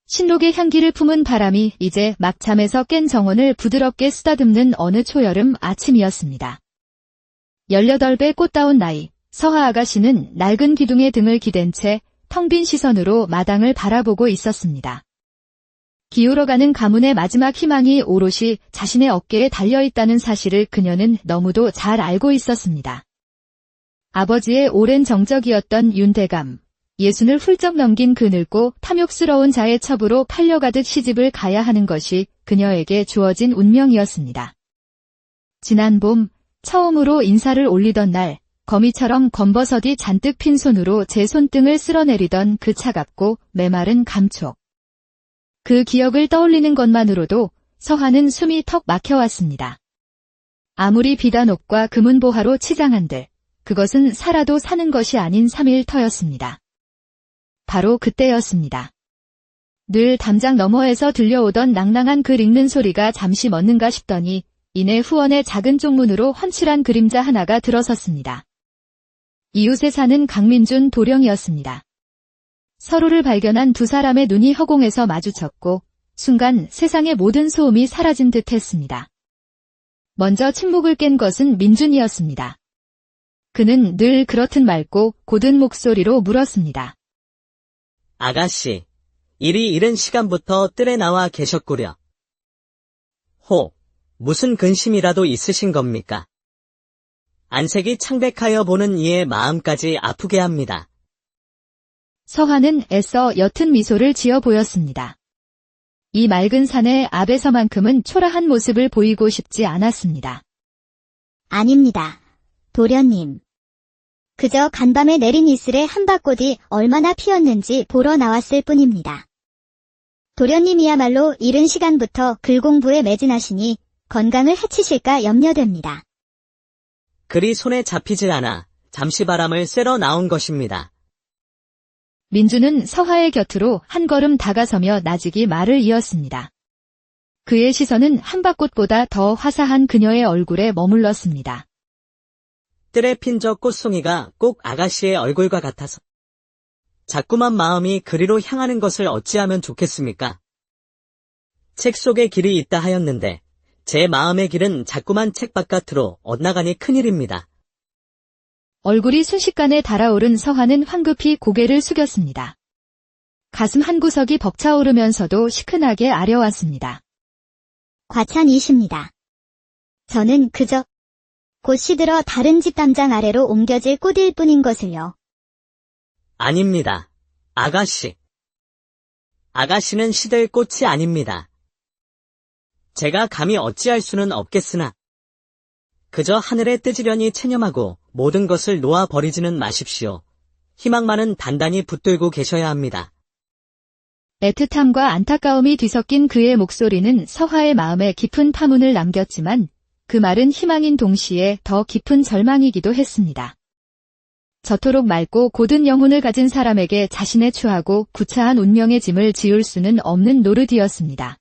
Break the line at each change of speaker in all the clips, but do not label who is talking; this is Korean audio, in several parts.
신록의 향기를 품은 바람이 이제 막 잠에서 깬 정원을 부드럽게 쓰다듬는 어느 초여름 아침이었습니다. 18배 꽃다운 나이, 서하 아가씨는 낡은 기둥에 등을 기댄 채 텅 빈 시선으로 마당을 바라보고 있었습니다. 기울어가는 가문의 마지막 희망이 오롯이 자신의 어깨에 달려있다는 사실을 그녀는 너무도 잘 알고 있었습니다. 아버지의 오랜 정적이었던 윤대감, 60을 훌쩍 넘긴 그 늙고 탐욕스러운 자의 첩으로 팔려가듯 시집을 가야 하는 것이 그녀에게 주어진 운명이었습니다. 지난 봄, 처음으로 인사를 올리던 날, 거미처럼 검버섯이 잔뜩 핀 손으로 제 손등을 쓸어내리던 그 차갑고 메마른 감촉. 그 기억을 떠올리는 것만으로도 서하는 숨이 턱 막혀왔습니다. 아무리 비단 옷과 금은보화로 치장한들, 그것은 살아도 사는 것이 아닌 3일터였습니다. 바로 그때였습니다. 늘 담장 너머에서 들려오던 낭낭한 글 읽는 소리가 잠시 멎는가 싶더니 이내 후원의 작은 쪽문으로 훤칠한 그림자 하나가 들어섰습니다. 이웃에 사는 강민준 도령이었습니다. 서로를 발견한 두 사람의 눈이 허공에서 마주쳤고 순간 세상의 모든 소음이 사라진 듯 했습니다. 먼저 침묵을 깬 것은 민준이었습니다. 그는 늘 그렇듯 맑고 고든 목소리로 물었습니다.
아가씨, 이리 이른 시간부터 뜰에 나와 계셨구려. 무슨 근심이라도 있으신 겁니까? 안색이 창백하여 보는 이의 마음까지 아프게 합니다.
서하는 애써 옅은 미소를 지어 보였습니다. 이 맑은 산의 앞에서만큼은 초라한 모습을 보이고 싶지 않았습니다.
아닙니다. 도련님. 그저 간밤에 내린 이슬에 한밭꽃이 얼마나 피었는지 보러 나왔을 뿐입니다. 도련님이야말로 이른 시간부터 글 공부에 매진하시니 건강을 해치실까 염려됩니다.
글이 손에 잡히질 않아 잠시 바람을 쐬러 나온 것입니다.
민주는 서하의 곁으로 한 걸음 다가서며 나직이 말을 이었습니다. 그의 시선은 한밭꽃보다 더 화사한 그녀의 얼굴에 머물렀습니다.
뜰에 핀 저 꽃송이가 꼭 아가씨의 얼굴과 같아서 자꾸만 마음이 그리로 향하는 것을 어찌하면 좋겠습니까? 책 속에 길이 있다 하였는데 제 마음의 길은 자꾸만 책 바깥으로 엇나가니 큰일입니다.
얼굴이 순식간에 달아오른 서하는 황급히 고개를 숙였습니다. 가슴 한구석이 벅차오르면서도 시큰하게 아려왔습니다.
과찬이십니다. 저는 그저 곧 시들어 다른 집 담장 아래로 옮겨질 꽃일 뿐인 것을요.
아닙니다. 아가씨. 아가씨는 시들 꽃이 아닙니다. 제가 감히 어찌할 수는 없겠으나 그저 하늘에 뜨지려니 체념하고 모든 것을 놓아버리지는 마십시오. 희망만은 단단히 붙들고 계셔야 합니다.
애틋함과 안타까움이 뒤섞인 그의 목소리는 서하의 마음에 깊은 파문을 남겼지만 그 말은 희망인 동시에 더 깊은 절망이기도 했습니다. 저토록 맑고 고든 영혼을 가진 사람에게 자신의 추하고 구차한 운명의 짐을 지울 수는 없는 노릇이었습니다.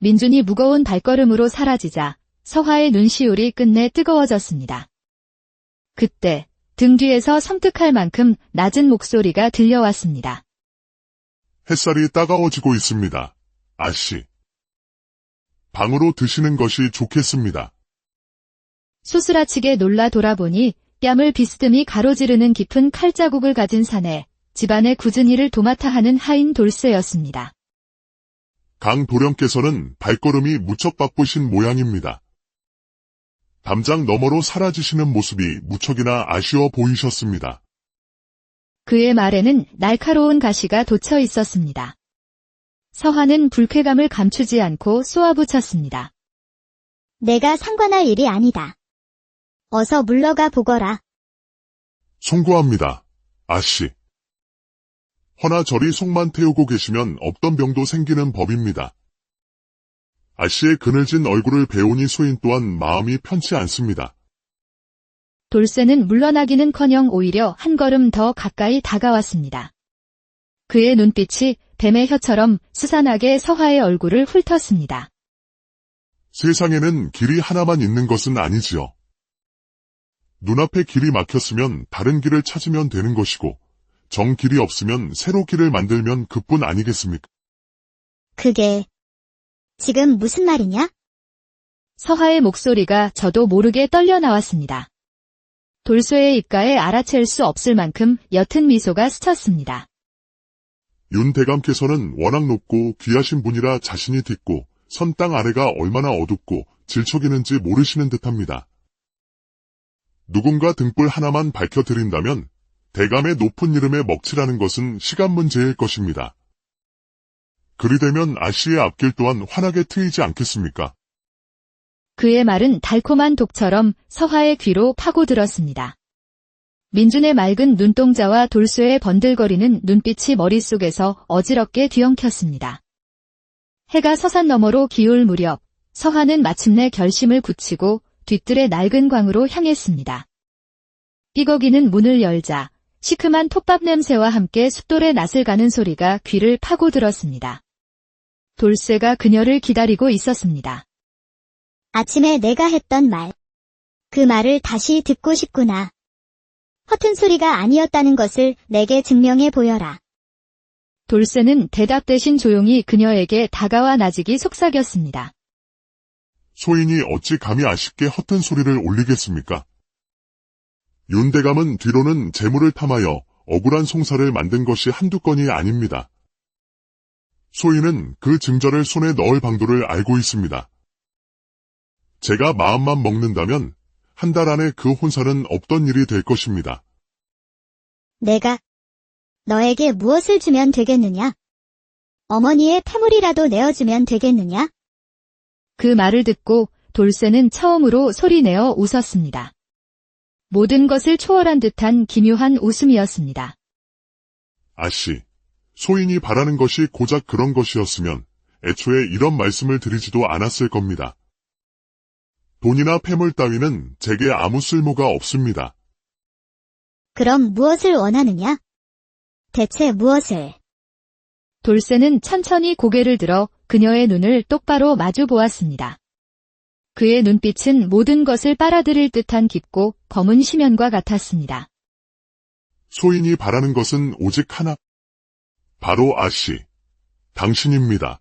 민준이 무거운 발걸음으로 사라지자 서하의 눈시울이 끝내 뜨거워졌습니다. 그때 등 뒤에서 섬뜩할 만큼 낮은 목소리가 들려왔습니다.
햇살이 따가워지고 있습니다. 아씨. 방으로 드시는 것이 좋겠습니다.
소스라치게 놀라 돌아보니 뺨을 비스듬히 가로지르는 깊은 칼자국을 가진 사내 집안의 굳은 일을 도맡아 하는 하인 돌쇠였습니다.
강 도령께서는 발걸음이 무척 바쁘신 모양입니다. 담장 너머로 사라지시는 모습이 무척이나 아쉬워 보이셨습니다.
그의 말에는 날카로운 가시가 돋쳐 있었습니다. 서하는 불쾌감을 감추지 않고 쏘아붙였습니다.
내가 상관할 일이 아니다. 어서 물러가 보거라.
송구합니다. 아씨. 허나 저리 속만 태우고 계시면 없던 병도 생기는 법입니다. 아씨의 그늘진 얼굴을 배우니 소인 또한 마음이 편치 않습니다.
돌쇠는 물러나기는커녕 오히려 한 걸음 더 가까이 다가왔습니다. 그의 눈빛이 뱀의 혀처럼 스산하게 서하의 얼굴을 훑었습니다.
세상에는 길이 하나만 있는 것은 아니지요. 눈앞에 길이 막혔으면 다른 길을 찾으면 되는 것이고 정 길이 없으면 새로 길을 만들면 그뿐 아니겠습니까?
그게 지금 무슨 말이냐?
서하의 목소리가 저도 모르게 떨려 나왔습니다. 돌쇠의 입가에 알아챌 수 없을 만큼 옅은 미소가 스쳤습니다.
윤 대감께서는 워낙 높고 귀하신 분이라 자신이 딛고 선 땅 아래가 얼마나 어둡고 질척이는지 모르시는 듯합니다. 누군가 등불 하나만 밝혀드린다면 대감의 높은 이름에 먹칠하는 것은 시간 문제일 것입니다. 그리 되면 아씨의 앞길 또한 환하게 트이지 않겠습니까?
그의 말은 달콤한 독처럼 서하의 귀로 파고들었습니다. 민준의 맑은 눈동자와 돌쇠의 번들거리는 눈빛이 머릿속에서 어지럽게 뒤엉켰습니다. 해가 서산 너머로 기울 무렵 서하는 마침내 결심을 굳히고 뒤뜰의 낡은 광으로 향했습니다. 삐걱이는 문을 열자 시큼한 톱밥 냄새와 함께 숫돌의 낯을 가는 소리가 귀를 파고들었습니다. 돌쇠가 그녀를 기다리고 있었습니다.
아침에 내가 했던 말. 그 말을 다시 듣고 싶구나. 허튼 소리가 아니었다는 것을 내게 증명해 보여라.
돌쇠는 대답 대신 조용히 그녀에게 다가와 나직이 속삭였습니다.
소인이 어찌 감히 아쉽게 허튼 소리를 올리겠습니까? 윤 대감은 뒤로는 재물을 탐하여 억울한 송사를 만든 것이 한두 건이 아닙니다. 소인은 그 증거를 손에 넣을 방도를 알고 있습니다. 제가 마음만 먹는다면 한 달 안에 그 혼사는 없던 일이 될 것입니다.
내가 너에게 무엇을 주면 되겠느냐? 어머니의 패물이라도 내어주면 되겠느냐?
그 말을 듣고 돌쇠는 처음으로 소리내어 웃었습니다. 모든 것을 초월한 듯한 기묘한 웃음이었습니다.
아씨, 소인이 바라는 것이 고작 그런 것이었으면 애초에 이런 말씀을 드리지도 않았을 겁니다. 돈이나 패물 따위는 제게 아무 쓸모가 없습니다.
그럼 무엇을 원하느냐? 대체 무엇을?
돌쇠는 천천히 고개를 들어 그녀의 눈을 똑바로 마주 보았습니다. 그의 눈빛은 모든 것을 빨아들일 듯한 깊고 검은 심연과 같았습니다.
소인이 바라는 것은 오직 하나. 바로 아씨, 당신입니다.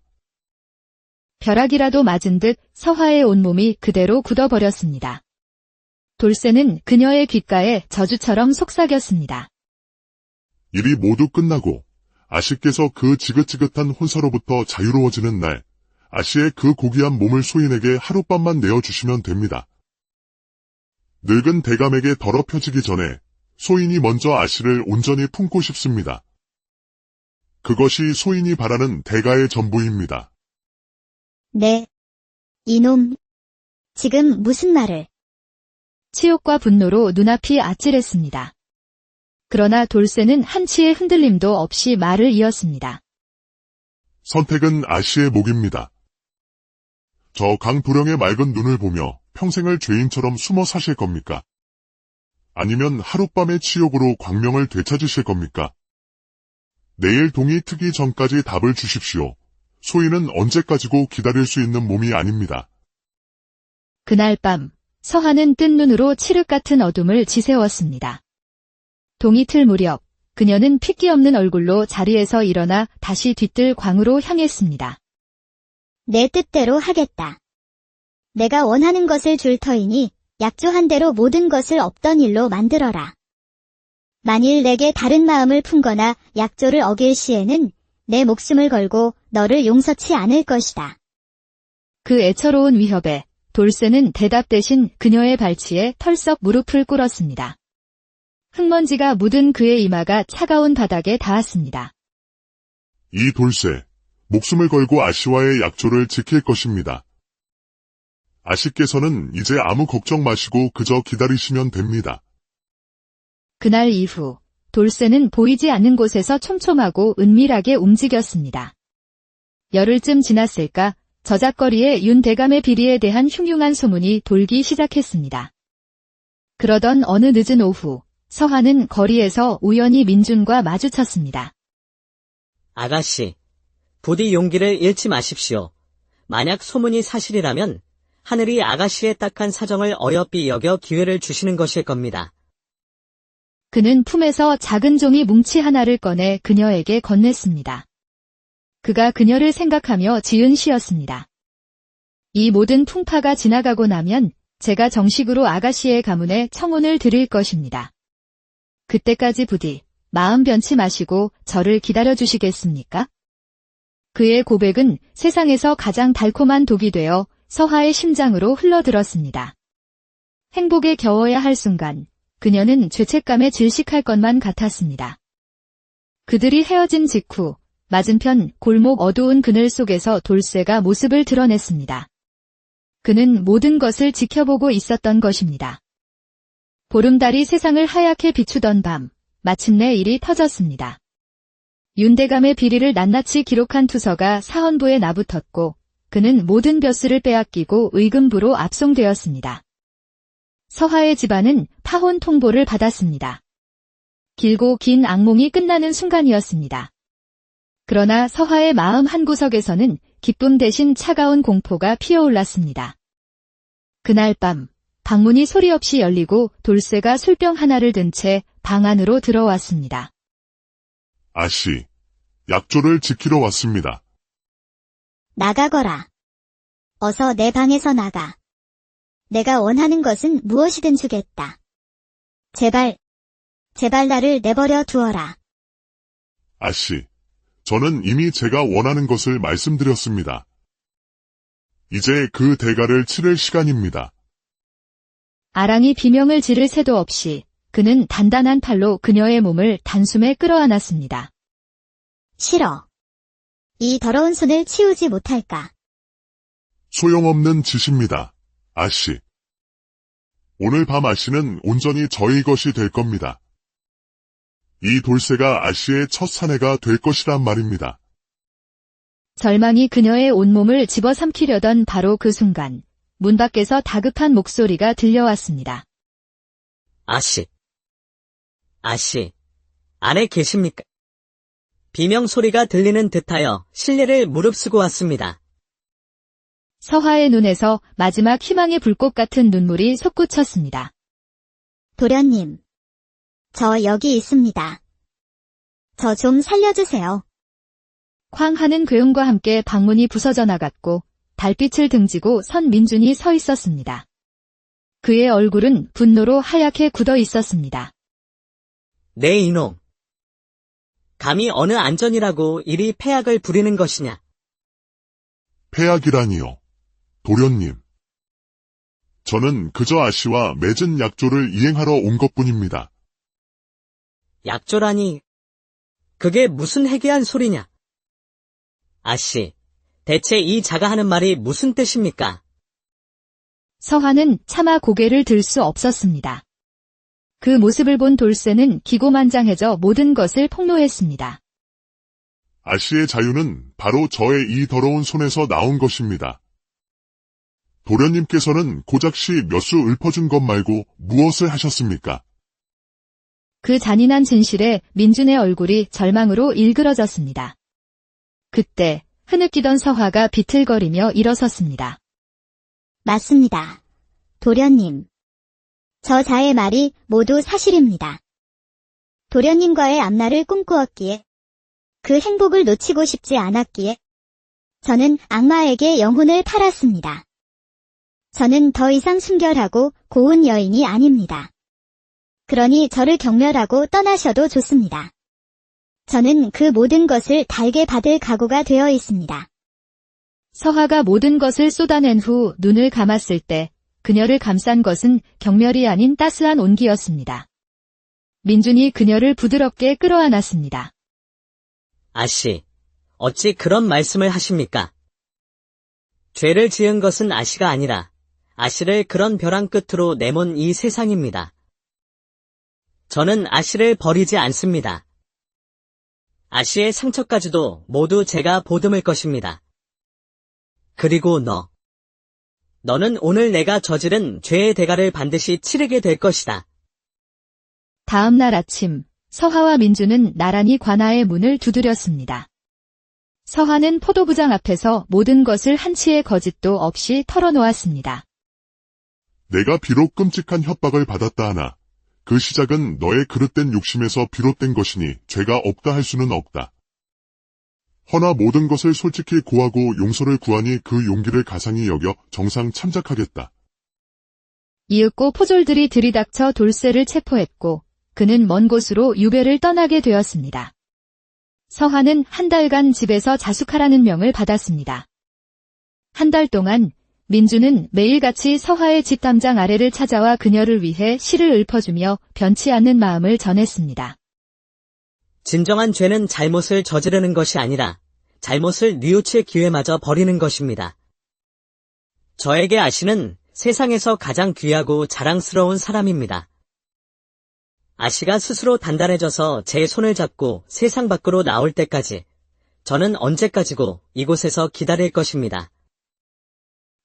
벼락이라도 맞은 듯 서하의 온몸이 그대로 굳어버렸습니다. 돌쇠는 그녀의 귓가에 저주처럼 속삭였습니다.
일이 모두 끝나고 아씨께서 그 지긋지긋한 혼사로부터 자유로워지는 날, 아씨의 그 고귀한 몸을 소인에게 하룻밤만 내어주시면 됩니다. 늙은 대감에게 더럽혀지기 전에 소인이 먼저 아씨를 온전히 품고 싶습니다. 그것이 소인이 바라는 대가의 전부입니다.
네. 이놈. 지금 무슨 말을?
치욕과 분노로 눈앞이 아찔했습니다. 그러나 돌쇠는 한치의 흔들림도 없이 말을 이었습니다.
선택은 아씨의 몫입니다. 저 강도령의 맑은 눈을 보며 평생을 죄인처럼 숨어 사실 겁니까? 아니면 하룻밤의 치욕으로 광명을 되찾으실 겁니까? 내일 동이 트기 전까지 답을 주십시오. 소인은 언제까지고 기다릴 수 있는 몸이 아닙니다.
그날 밤 서하는 뜬 눈으로 칠흑 같은 어둠을 지새웠습니다. 동이 틀 무렵 그녀는 핏기 없는 얼굴로 자리에서 일어나 다시 뒤뜰 광으로 향했습니다.
내 뜻대로 하겠다. 내가 원하는 것을 줄 터이니 약조한 대로 모든 것을 없던 일로 만들어라. 만일 내게 다른 마음을 품거나 약조를 어길 시에는 내 목숨을 걸고 너를 용서치 않을 것이다.
그 애처로운 위협에 돌쇠는 대답 대신 그녀의 발치에 털썩 무릎을 꿇었습니다. 흙먼지가 묻은 그의 이마가 차가운 바닥에 닿았습니다.
이 돌쇠, 목숨을 걸고 아씨와의 약조를 지킬 것입니다. 아씨께서는 이제 아무 걱정 마시고 그저 기다리시면 됩니다.
그날 이후 돌쇠는 보이지 않는 곳에서 촘촘하고 은밀하게 움직였습니다. 열흘쯤 지났을까 저작거리에 윤 대감의 비리에 대한 흉흉한 소문이 돌기 시작했습니다. 그러던 어느 늦은 오후 서하는 거리에서 우연히 민준과 마주쳤습니다.
아가씨, 부디 용기를 잃지 마십시오. 만약 소문이 사실이라면 하늘이 아가씨의 딱한 사정을 어여삐 여겨 기회를 주시는 것일 겁니다.
그는 품에서 작은 종이 뭉치 하나를 꺼내 그녀에게 건넸습니다. 그가 그녀를 생각하며 지은 시였습니다. 이 모든 풍파가 지나가고 나면 제가 정식으로 아가씨의 가문에 청혼을 드릴 것입니다. 그때까지 부디 마음 변치 마시고 저를 기다려주시겠습니까? 그의 고백은 세상에서 가장 달콤한 독이 되어 서하의 심장으로 흘러들었습니다. 행복에 겨워야 할 순간 그녀는 죄책감에 질식할 것만 같았습니다. 그들이 헤어진 직후 맞은편 골목 어두운 그늘 속에서 돌쇠가 모습을 드러냈습니다. 그는 모든 것을 지켜보고 있었던 것입니다. 보름달이 세상을 하얗게 비추던 밤, 마침내 일이 터졌습니다. 윤대감의 비리를 낱낱이 기록한 투서가 사헌부에 나붙었고 그는 모든 벼슬을 빼앗기고 의금부로 압송되었습니다. 서하의 집안은 파혼 통보를 받았습니다. 길고 긴 악몽이 끝나는 순간이었습니다. 그러나 서하의 마음 한구석에서는 기쁨 대신 차가운 공포가 피어올랐습니다. 그날 밤 방문이 소리 없이 열리고 돌쇠가 술병 하나를 든 채 방 안으로 들어왔습니다.
아씨, 약조를 지키러 왔습니다.
나가거라. 어서 내 방에서 나가. 내가 원하는 것은 무엇이든 주겠다. 제발 나를 내버려 두어라.
아씨, 저는 이미 제가 원하는 것을 말씀드렸습니다. 이제 그 대가를 치를 시간입니다.
아랑이 비명을 지를 새도 없이 그는 단단한 팔로 그녀의 몸을 단숨에 끌어안았습니다.
싫어. 이 더러운 손을 치우지 못할까?
소용없는 짓입니다. 아씨. 오늘 밤 아씨는 온전히 저희 것이 될 겁니다. 이 돌쇠가 아씨의 첫 사내가 될 것이란 말입니다.
절망이 그녀의 온몸을 집어삼키려던 바로 그 순간 문 밖에서 다급한 목소리가 들려왔습니다.
아씨, 안에 계십니까? 비명 소리가 들리는 듯하여 실례를 무릅쓰고 왔습니다.
서하의 눈에서 마지막 희망의 불꽃 같은 눈물이 솟구쳤습니다.
도련님. 저 여기 있습니다. 저 좀 살려주세요.
쾅 하는 괴음과 함께 방문이 부서져 나갔고 달빛을 등지고 선 민준이 서 있었습니다. 그의 얼굴은 분노로 하얗게 굳어 있었습니다.
내 이놈. 감히 어느 안전이라고 이리 패악을 부리는 것이냐.
폐악이라니요. 도련님. 저는 그저 아씨와 맺은 약조를 이행하러 온 것뿐입니다.
약조라니. 그게 무슨 해괴한 소리냐. 아씨, 대체 이 자가 하는 말이 무슨 뜻입니까?
서하는 차마 고개를 들 수 없었습니다. 그 모습을 본 돌쇠는 기고만장해져 모든 것을 폭로했습니다.
아씨의 자유는 바로 저의 이 더러운 손에서 나온 것입니다. 도련님께서는 고작시 몇 수 읊어준 것 말고 무엇을 하셨습니까?
그 잔인한 진실에 민준의 얼굴이 절망으로 일그러졌습니다. 그때 흐느끼던 서하가 비틀거리며 일어섰습니다.
맞습니다. 도련님. 저 자의 말이 모두 사실입니다. 도련님과의 앞날을 꿈꾸었기에, 그 행복을 놓치고 싶지 않았기에, 저는 악마에게 영혼을 팔았습니다. 저는 더 이상 순결하고 고운 여인이 아닙니다. 그러니 저를 경멸하고 떠나셔도 좋습니다. 저는 그 모든 것을 달게 받을 각오가 되어 있습니다.
서하가 모든 것을 쏟아낸 후 눈을 감았을 때 그녀를 감싼 것은 경멸이 아닌 따스한 온기였습니다. 민준이 그녀를 부드럽게 끌어안았습니다.
아씨, 어찌 그런 말씀을 하십니까? 죄를 지은 것은 아씨가 아니라 아씨를 그런 벼랑 끝으로 내몬 이 세상입니다. 저는 아씨를 버리지 않습니다. 아씨의 상처까지도 모두 제가 보듬을 것입니다. 그리고 너는 오늘 내가 저지른 죄의 대가를 반드시 치르게 될 것이다.
다음 날 아침, 서하와 민준은 나란히 관아의 문을 두드렸습니다. 서하는 포도부장 앞에서 모든 것을 한치의 거짓도 없이 털어놓았습니다.
내가 비록 끔찍한 협박을 받았다 하나 그 시작은 너의 그릇된 욕심에서 비롯된 것이니 죄가 없다 할 수는 없다. 허나 모든 것을 솔직히 고하고 용서를 구하니 그 용기를 가상히 여겨 정상 참작하겠다.
이윽고 포졸들이 들이닥쳐 돌쇠를 체포했고 그는 먼 곳으로 유배를 떠나게 되었습니다. 서하는 한 달간 집에서 자숙하라는 명을 받았습니다. 한 달 동안 민주는 매일같이 서하의 집 담장 아래를 찾아와 그녀를 위해 시를 읊어주며 변치 않는 마음을 전했습니다.
진정한 죄는 잘못을 저지르는 것이 아니라 잘못을 뉘우칠 기회마저 버리는 것입니다. 저에게 아씨는 세상에서 가장 귀하고 자랑스러운 사람입니다. 아씨가 스스로 단단해져서 제 손을 잡고 세상 밖으로 나올 때까지 저는 언제까지고 이곳에서 기다릴 것입니다.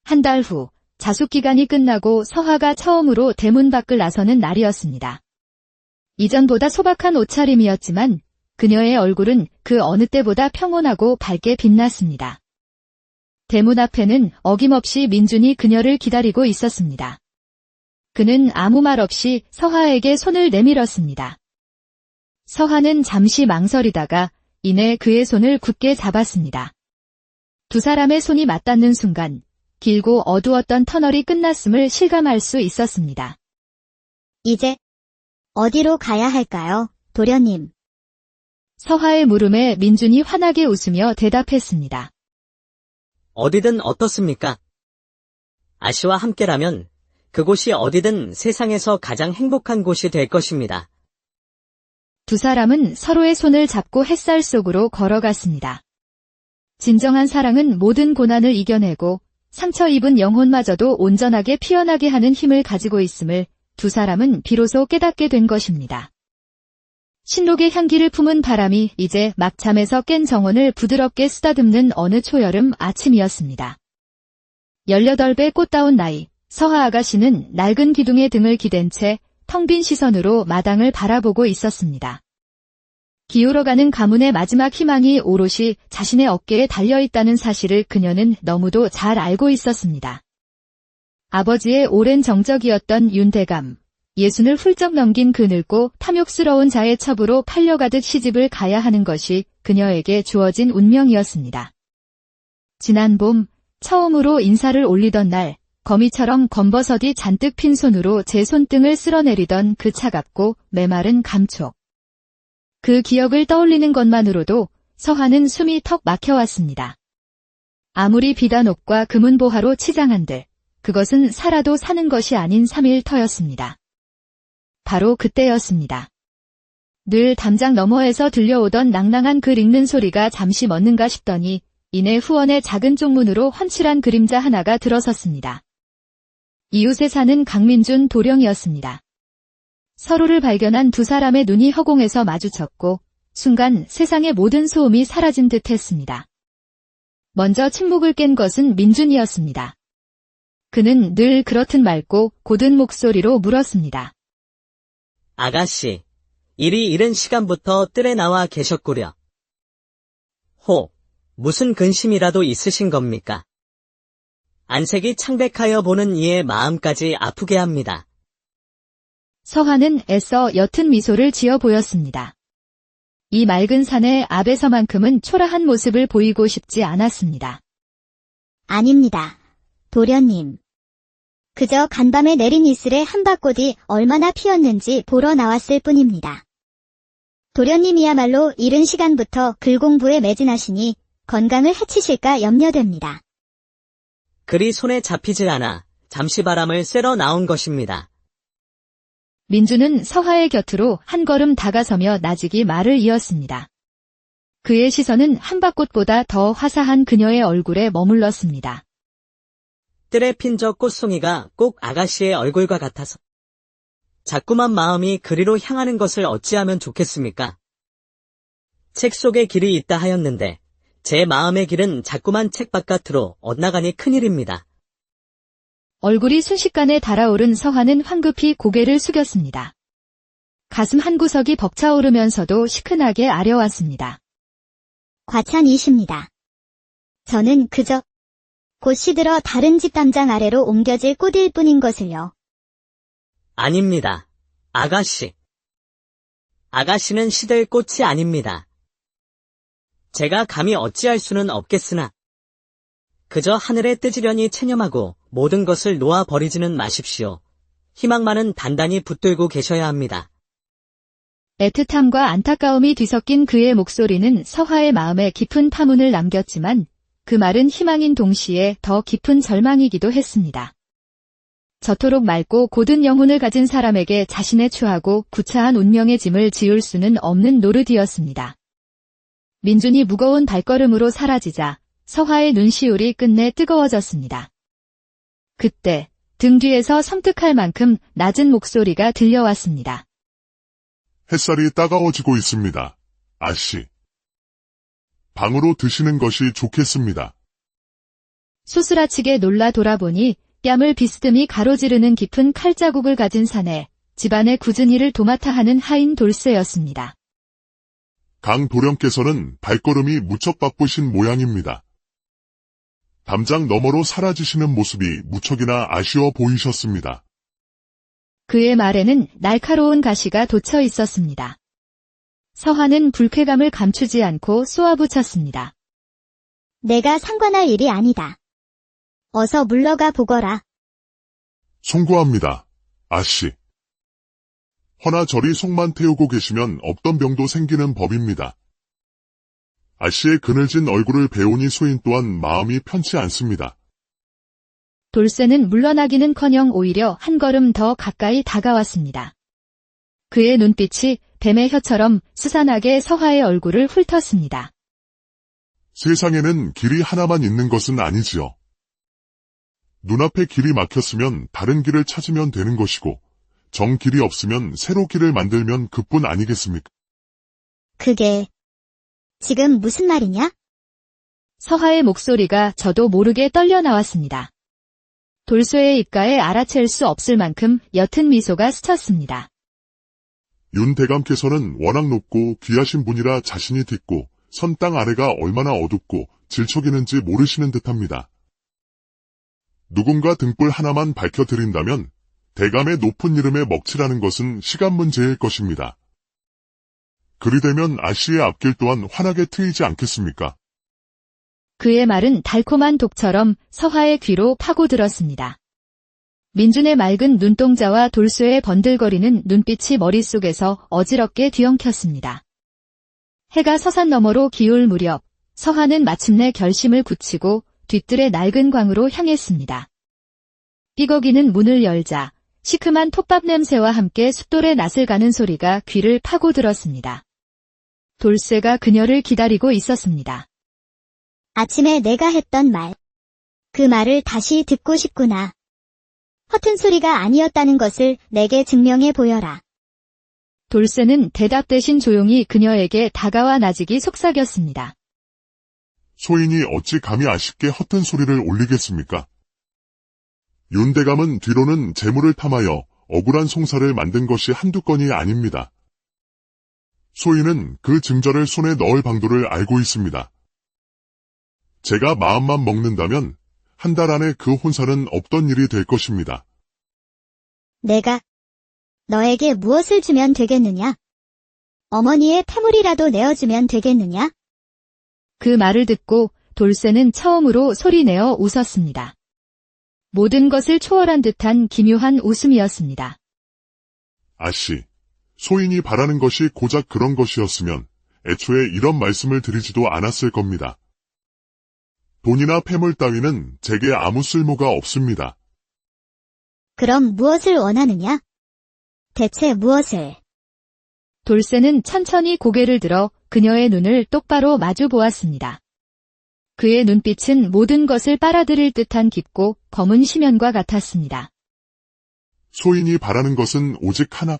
한 달 후 자숙 기간이 끝나고 서하가 처음으로 대문 밖을 나서는 날이었습니다. 이전보다 소박한 옷차림이었지만 그녀의 얼굴은 그 어느 때보다 평온하고 밝게 빛났습니다. 대문 앞에는 어김없이 민준이 그녀를 기다리고 있었습니다. 그는 아무 말 없이 서하에게 손을 내밀었습니다. 서하는 잠시 망설이다가 이내 그의 손을 굳게 잡았습니다. 두 사람의 손이 맞닿는 순간 길고 어두웠던 터널이 끝났음을 실감할 수 있었습니다.
이제 어디로 가야 할까요, 도련님?
서하의 물음에 민준이 환하게 웃으며 대답했습니다.
어디든 어떻습니까? 아씨와 함께라면 그곳이 어디든 세상에서 가장 행복한 곳이 될 것입니다.
두 사람은 서로의 손을 잡고 햇살 속으로 걸어갔습니다. 진정한 사랑은 모든 고난을 이겨내고 상처 입은 영혼마저도 온전하게 피어나게 하는 힘을 가지고 있음을 두 사람은 비로소 깨닫게 된 것입니다. 신록의 향기를 품은 바람이 이제 막 잠에서 깬 정원을 부드럽게 쓰다듬는 어느 초여름 아침이었습니다. 18배 꽃다운 나이, 서하 아가씨는 낡은 기둥에 등을 기댄 채 텅 빈 시선으로 마당을 바라보고 있었습니다. 기울어가는 가문의 마지막 희망이 오롯이 자신의 어깨에 달려있다는 사실을 그녀는 너무도 잘 알고 있었습니다. 아버지의 오랜 정적이었던 윤대감, 60을 훌쩍 넘긴 그 늙고 탐욕스러운 자의 첩으로 팔려가듯 시집을 가야 하는 것이 그녀에게 주어진 운명이었습니다. 지난 봄, 처음으로 인사를 올리던 날, 거미처럼 검버섯이 잔뜩 핀 손으로 제 손등을 쓸어내리던 그 차갑고 메마른 감촉. 그 기억을 떠올리는 것만으로도 서하는 숨이 턱 막혀왔습니다. 아무리 비단옥과 금은보화로 치장한들, 그것은 살아도 사는 것이 아닌 3일터였습니다. 바로 그때였습니다. 늘 담장 너머에서 들려오던 낭낭한 글 읽는 소리가 잠시 멎는가 싶더니 이내 후원의 작은 쪽문으로 훤칠한 그림자 하나가 들어섰습니다. 이웃에 사는 강민준 도령이었습니다. 서로를 발견한 두 사람의 눈이 허공에서 마주쳤고 순간 세상의 모든 소음이 사라진 듯 했습니다. 먼저 침묵을 깬 것은 민준이었습니다. 그는 늘 그렇듯 맑고 고든 목소리로 물었습니다.
아가씨, 이리 이른 시간부터 뜰에 나와 계셨구려. 무슨 근심이라도 있으신 겁니까? 안색이 창백하여 보는 이의 마음까지 아프게 합니다.
서하는 애써 옅은 미소를 지어 보였습니다. 이 맑은 산의 앞에서만큼은 초라한 모습을 보이고 싶지 않았습니다.
아닙니다, 도련님. 그저 간밤에 내린 이슬에 한밭꽃이 얼마나 피었는지 보러 나왔을 뿐입니다. 도련님이야말로 이른 시간부터 글 공부에 매진하시니 건강을 해치실까 염려됩니다.
글이 손에 잡히질 않아 잠시 바람을 쐬러 나온 것입니다.
민주는 서하의 곁으로 한 걸음 다가서며 나직이 말을 이었습니다. 그의 시선은 한밭꽃보다 더 화사한 그녀의 얼굴에 머물렀습니다.
뜰에 핀 저 꽃송이가 꼭 아가씨의 얼굴과 같아서 자꾸만 마음이 그리로 향하는 것을 어찌하면 좋겠습니까? 책 속에 길이 있다 하였는데 제 마음의 길은 자꾸만 책 바깥으로 엇나가니 큰일입니다.
얼굴이 순식간에 달아오른 서하는 황급히 고개를 숙였습니다. 가슴 한구석이 벅차오르면서도 시큰하게 아려왔습니다.
과찬이십니다. 저는 그저 곧 시들어 다른 집 담장 아래로 옮겨질 꽃일 뿐인 것을요.
아닙니다. 아가씨. 아가씨는 시들 꽃이 아닙니다. 제가 감히 어찌할 수는 없겠으나 그저 하늘에 뜨지려니 체념하고 모든 것을 놓아 버리지는 마십시오. 희망만은 단단히 붙들고 계셔야 합니다.
애틋함과 안타까움이 뒤섞인 그의 목소리는 서화의 마음에 깊은 파문을 남겼지만 그 말은 희망인 동시에 더 깊은 절망이기도 했습니다. 저토록 맑고 고든 영혼을 가진 사람에게 자신의 추하고 구차한 운명의 짐을 지울 수는 없는 노릇이었습니다. 민준이 무거운 발걸음으로 사라지자 서화의 눈시울이 끝내 뜨거워졌습니다. 그때 등 뒤에서 섬뜩할 만큼 낮은 목소리가 들려왔습니다.
햇살이 따가워지고 있습니다. 아씨. 방으로 드시는 것이 좋겠습니다.
소스라치게 놀라 돌아보니 뺨을 비스듬히 가로지르는 깊은 칼자국을 가진 사내, 집안의 굳은 일을 도맡아 하는 하인 돌쇠였습니다.
강 도령께서는 발걸음이 무척 바쁘신 모양입니다. 담장 너머로 사라지시는 모습이 무척이나 아쉬워 보이셨습니다.
그의 말에는 날카로운 가시가 돋쳐 있었습니다. 서화는 불쾌감을 감추지 않고 쏘아붙였습니다.
내가 상관할 일이 아니다. 어서 물러가 보거라.
송구합니다. 아씨. 허나 저리 속만 태우고 계시면 없던 병도 생기는 법입니다. 아씨의 그늘진 얼굴을 배우니 소인 또한 마음이 편치 않습니다.
돌쇠는 물러나기는커녕 오히려 한 걸음 더 가까이 다가왔습니다. 그의 눈빛이 뱀의 혀처럼 스산하게 서화의 얼굴을 훑었습니다.
세상에는 길이 하나만 있는 것은 아니지요. 눈앞에 길이 막혔으면 다른 길을 찾으면 되는 것이고 정 길이 없으면 새로 길을 만들면 그뿐 아니겠습니까?
그게 지금 무슨 말이냐?
서화의 목소리가 저도 모르게 떨려 나왔습니다. 돌쇠의 입가에 알아챌 수 없을 만큼 옅은 미소가 스쳤습니다.
윤 대감께서는 워낙 높고 귀하신 분이라 자신이 딛고 선 땅 아래가 얼마나 어둡고 질척이는지 모르시는 듯합니다. 누군가 등불 하나만 밝혀드린다면 대감의 높은 이름에 먹칠하는 것은 시간 문제일 것입니다. 그리 되면 아씨의 앞길 또한 환하게 트이지 않겠습니까?
그의 말은 달콤한 독처럼 서화의 귀로 파고들었습니다. 민준의 맑은 눈동자와 돌쇠의 번들거리는 눈빛이 머릿속에서 어지럽게 뒤엉켰습니다. 해가 서산 너머로 기울 무렵 서화는 마침내 결심을 굳히고 뒤뜰의 낡은 광으로 향했습니다. 삐거기는 문을 열자 시큼한 톱밥 냄새와 함께 숫돌의 낯을 가는 소리가 귀를 파고들었습니다. 돌쇠가 그녀를 기다리고 있었습니다.
아침에 내가 했던 말. 그 말을 다시 듣고 싶구나. 허튼 소리가 아니었다는 것을 내게 증명해 보여라.
돌쇠는 대답 대신 조용히 그녀에게 다가와 나직이 속삭였습니다.
소인이 어찌 감히 아쉽게 허튼 소리를 올리겠습니까? 윤대감은 뒤로는 재물을 탐하여 억울한 송사를 만든 것이 한두 건이 아닙니다. 소인은 그 증거를 손에 넣을 방도를 알고 있습니다. 제가 마음만 먹는다면 한 달 안에 그 혼사는 없던 일이 될 것입니다.
내가 너에게 무엇을 주면 되겠느냐? 어머니의 패물이라도 내어주면 되겠느냐?
그 말을 듣고 돌쇠는 처음으로 소리내어 웃었습니다. 모든 것을 초월한 듯한 기묘한 웃음이었습니다.
아씨, 소인이 바라는 것이 고작 그런 것이었으면 애초에 이런 말씀을 드리지도 않았을 겁니다. 돈이나 패물 따위는 제게 아무 쓸모가 없습니다.
그럼 무엇을 원하느냐? 대체 무엇을?
돌쇠는 천천히 고개를 들어 그녀의 눈을 똑바로 마주 보았습니다. 그의 눈빛은 모든 것을 빨아들일 듯한 깊고 검은 심연과 같았습니다.
소인이 바라는 것은 오직 하나.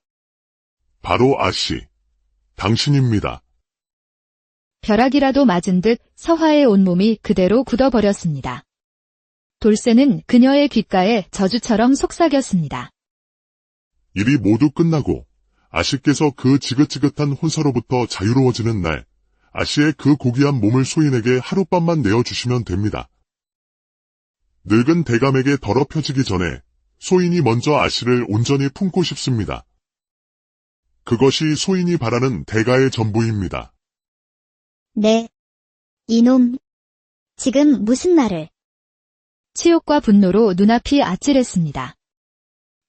바로 아씨, 당신입니다.
벼락이라도 맞은 듯 서화의 온몸이 그대로 굳어버렸습니다. 돌쇠는 그녀의 귓가에 저주처럼 속삭였습니다.
일이 모두 끝나고 아씨께서 그 지긋지긋한 혼사로부터 자유로워지는 날, 아씨의 그 고귀한 몸을 소인에게 하룻밤만 내어주시면 됩니다. 늙은 대감에게 더럽혀지기 전에 소인이 먼저 아씨를 온전히 품고 싶습니다. 그것이 소인이 바라는 대가의 전부입니다.
네, 이놈. 지금 무슨 말을?
치욕과 분노로 눈앞이 아찔했습니다.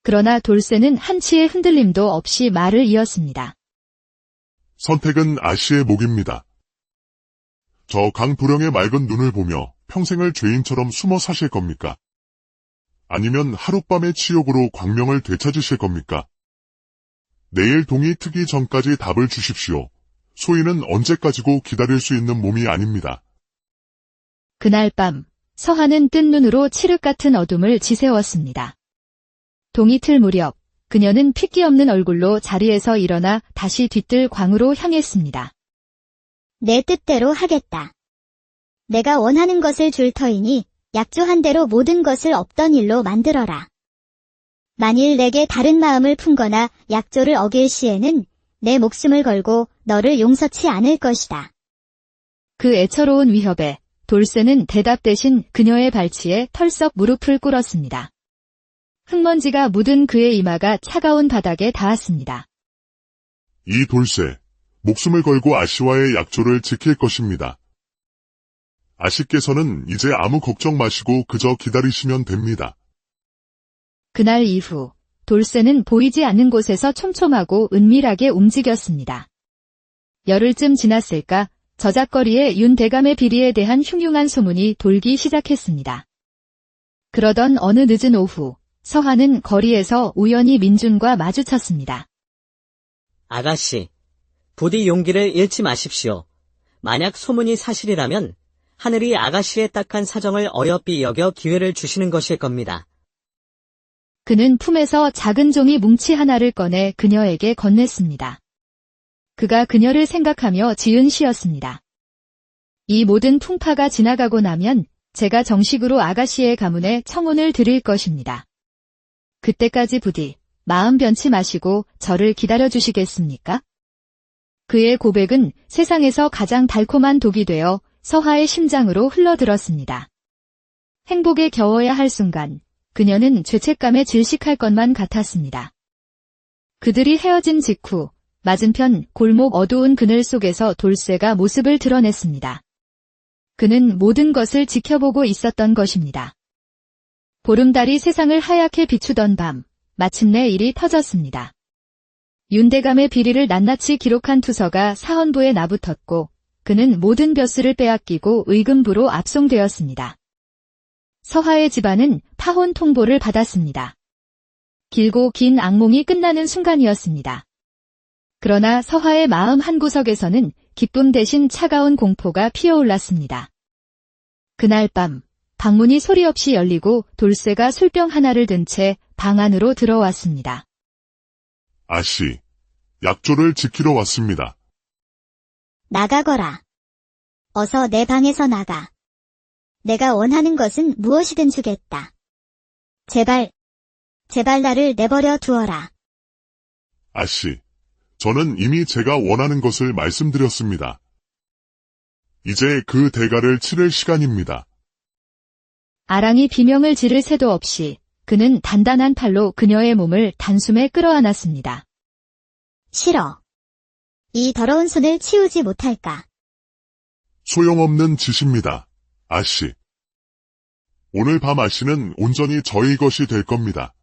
그러나 돌쇠는 한치의 흔들림도 없이 말을 이었습니다.
선택은 아씨의 몫입니다. 저 강도령의 맑은 눈을 보며 평생을 죄인처럼 숨어 사실 겁니까? 아니면 하룻밤의 치욕으로 광명을 되찾으실 겁니까? 내일 동이 트기 전까지 답을 주십시오. 소인은 언제까지고 기다릴 수 있는 몸이 아닙니다.
그날 밤 서한은 뜬 눈으로 칠흑 같은 어둠을 지새웠습니다. 동이 틀 무렵 그녀는 핏기 없는 얼굴로 자리에서 일어나 다시 뒤뜰 광으로 향했습니다.
내 뜻대로 하겠다. 내가 원하는 것을 줄 터이니 약조한 대로 모든 것을 없던 일로 만들어라. 만일 내게 다른 마음을 품거나 약조를 어길 시에는 내 목숨을 걸고 너를 용서치 않을 것이다.
그 애처로운 위협에 돌쇠는 대답 대신 그녀의 발치에 털썩 무릎을 꿇었습니다. 흙먼지가 묻은 그의 이마가 차가운 바닥에 닿았습니다.
이 돌쇠, 목숨을 걸고 아씨와의 약조를 지킬 것입니다. 아씨께서는 이제 아무 걱정 마시고 그저 기다리시면 됩니다.
그날 이후 돌쇠는 보이지 않는 곳에서 촘촘하고 은밀하게 움직였습니다. 열흘쯤 지났을까 저작거리에 윤 대감의 비리에 대한 흉흉한 소문이 돌기 시작했습니다. 그러던 어느 늦은 오후 서한은 거리에서 우연히 민준과 마주쳤습니다.
아가씨, 부디 용기를 잃지 마십시오. 만약 소문이 사실이라면 하늘이 아가씨의 딱한 사정을 어여삐 여겨 기회를 주시는 것일 겁니다.
그는 품에서 작은 종이 뭉치 하나를 꺼내 그녀에게 건넸습니다. 그가 그녀를 생각하며 지은 시였습니다. 이 모든 풍파가 지나가고 나면 제가 정식으로 아가씨의 가문에 청혼을 드릴 것입니다. 그때까지 부디 마음 변치 마시고 저를 기다려주시겠습니까? 그의 고백은 세상에서 가장 달콤한 독이 되어 서하의 심장으로 흘러들었습니다. 행복에 겨워야 할 순간 그녀는 죄책감에 질식할 것만 같았습니다. 그들이 헤어진 직후 맞은편 골목 어두운 그늘 속에서 돌쇠가 모습을 드러냈습니다. 그는 모든 것을 지켜보고 있었던 것입니다. 보름달이 세상을 하얗게 비추던 밤, 마침내 일이 터졌습니다. 윤대감의 비리를 낱낱이 기록한 투서가 사헌부에 나붙었고 그는 모든 벼슬을 빼앗기고 의금부로 압송되었습니다. 서하의 집안은 파혼 통보를 받았습니다. 길고 긴 악몽이 끝나는 순간이었습니다. 그러나 서하의 마음 한구석에서는 기쁨 대신 차가운 공포가 피어올랐습니다. 그날 밤 방문이 소리 없이 열리고 돌쇠가 술병 하나를 든 채 방 안으로 들어왔습니다.
아씨, 약조를 지키러 왔습니다.
나가거라. 어서 내 방에서 나가. 내가 원하는 것은 무엇이든 주겠다. 제발 나를 내버려 두어라.
아씨, 저는 이미 제가 원하는 것을 말씀드렸습니다. 이제 그 대가를 치를 시간입니다.
아랑이 비명을 지를 새도 없이 그는 단단한 팔로 그녀의 몸을 단숨에 끌어안았습니다.
싫어. 이 더러운 손을 치우지 못할까?
소용없는 짓입니다. 아씨. 오늘 밤 아씨는 온전히 저희 것이 될 겁니다.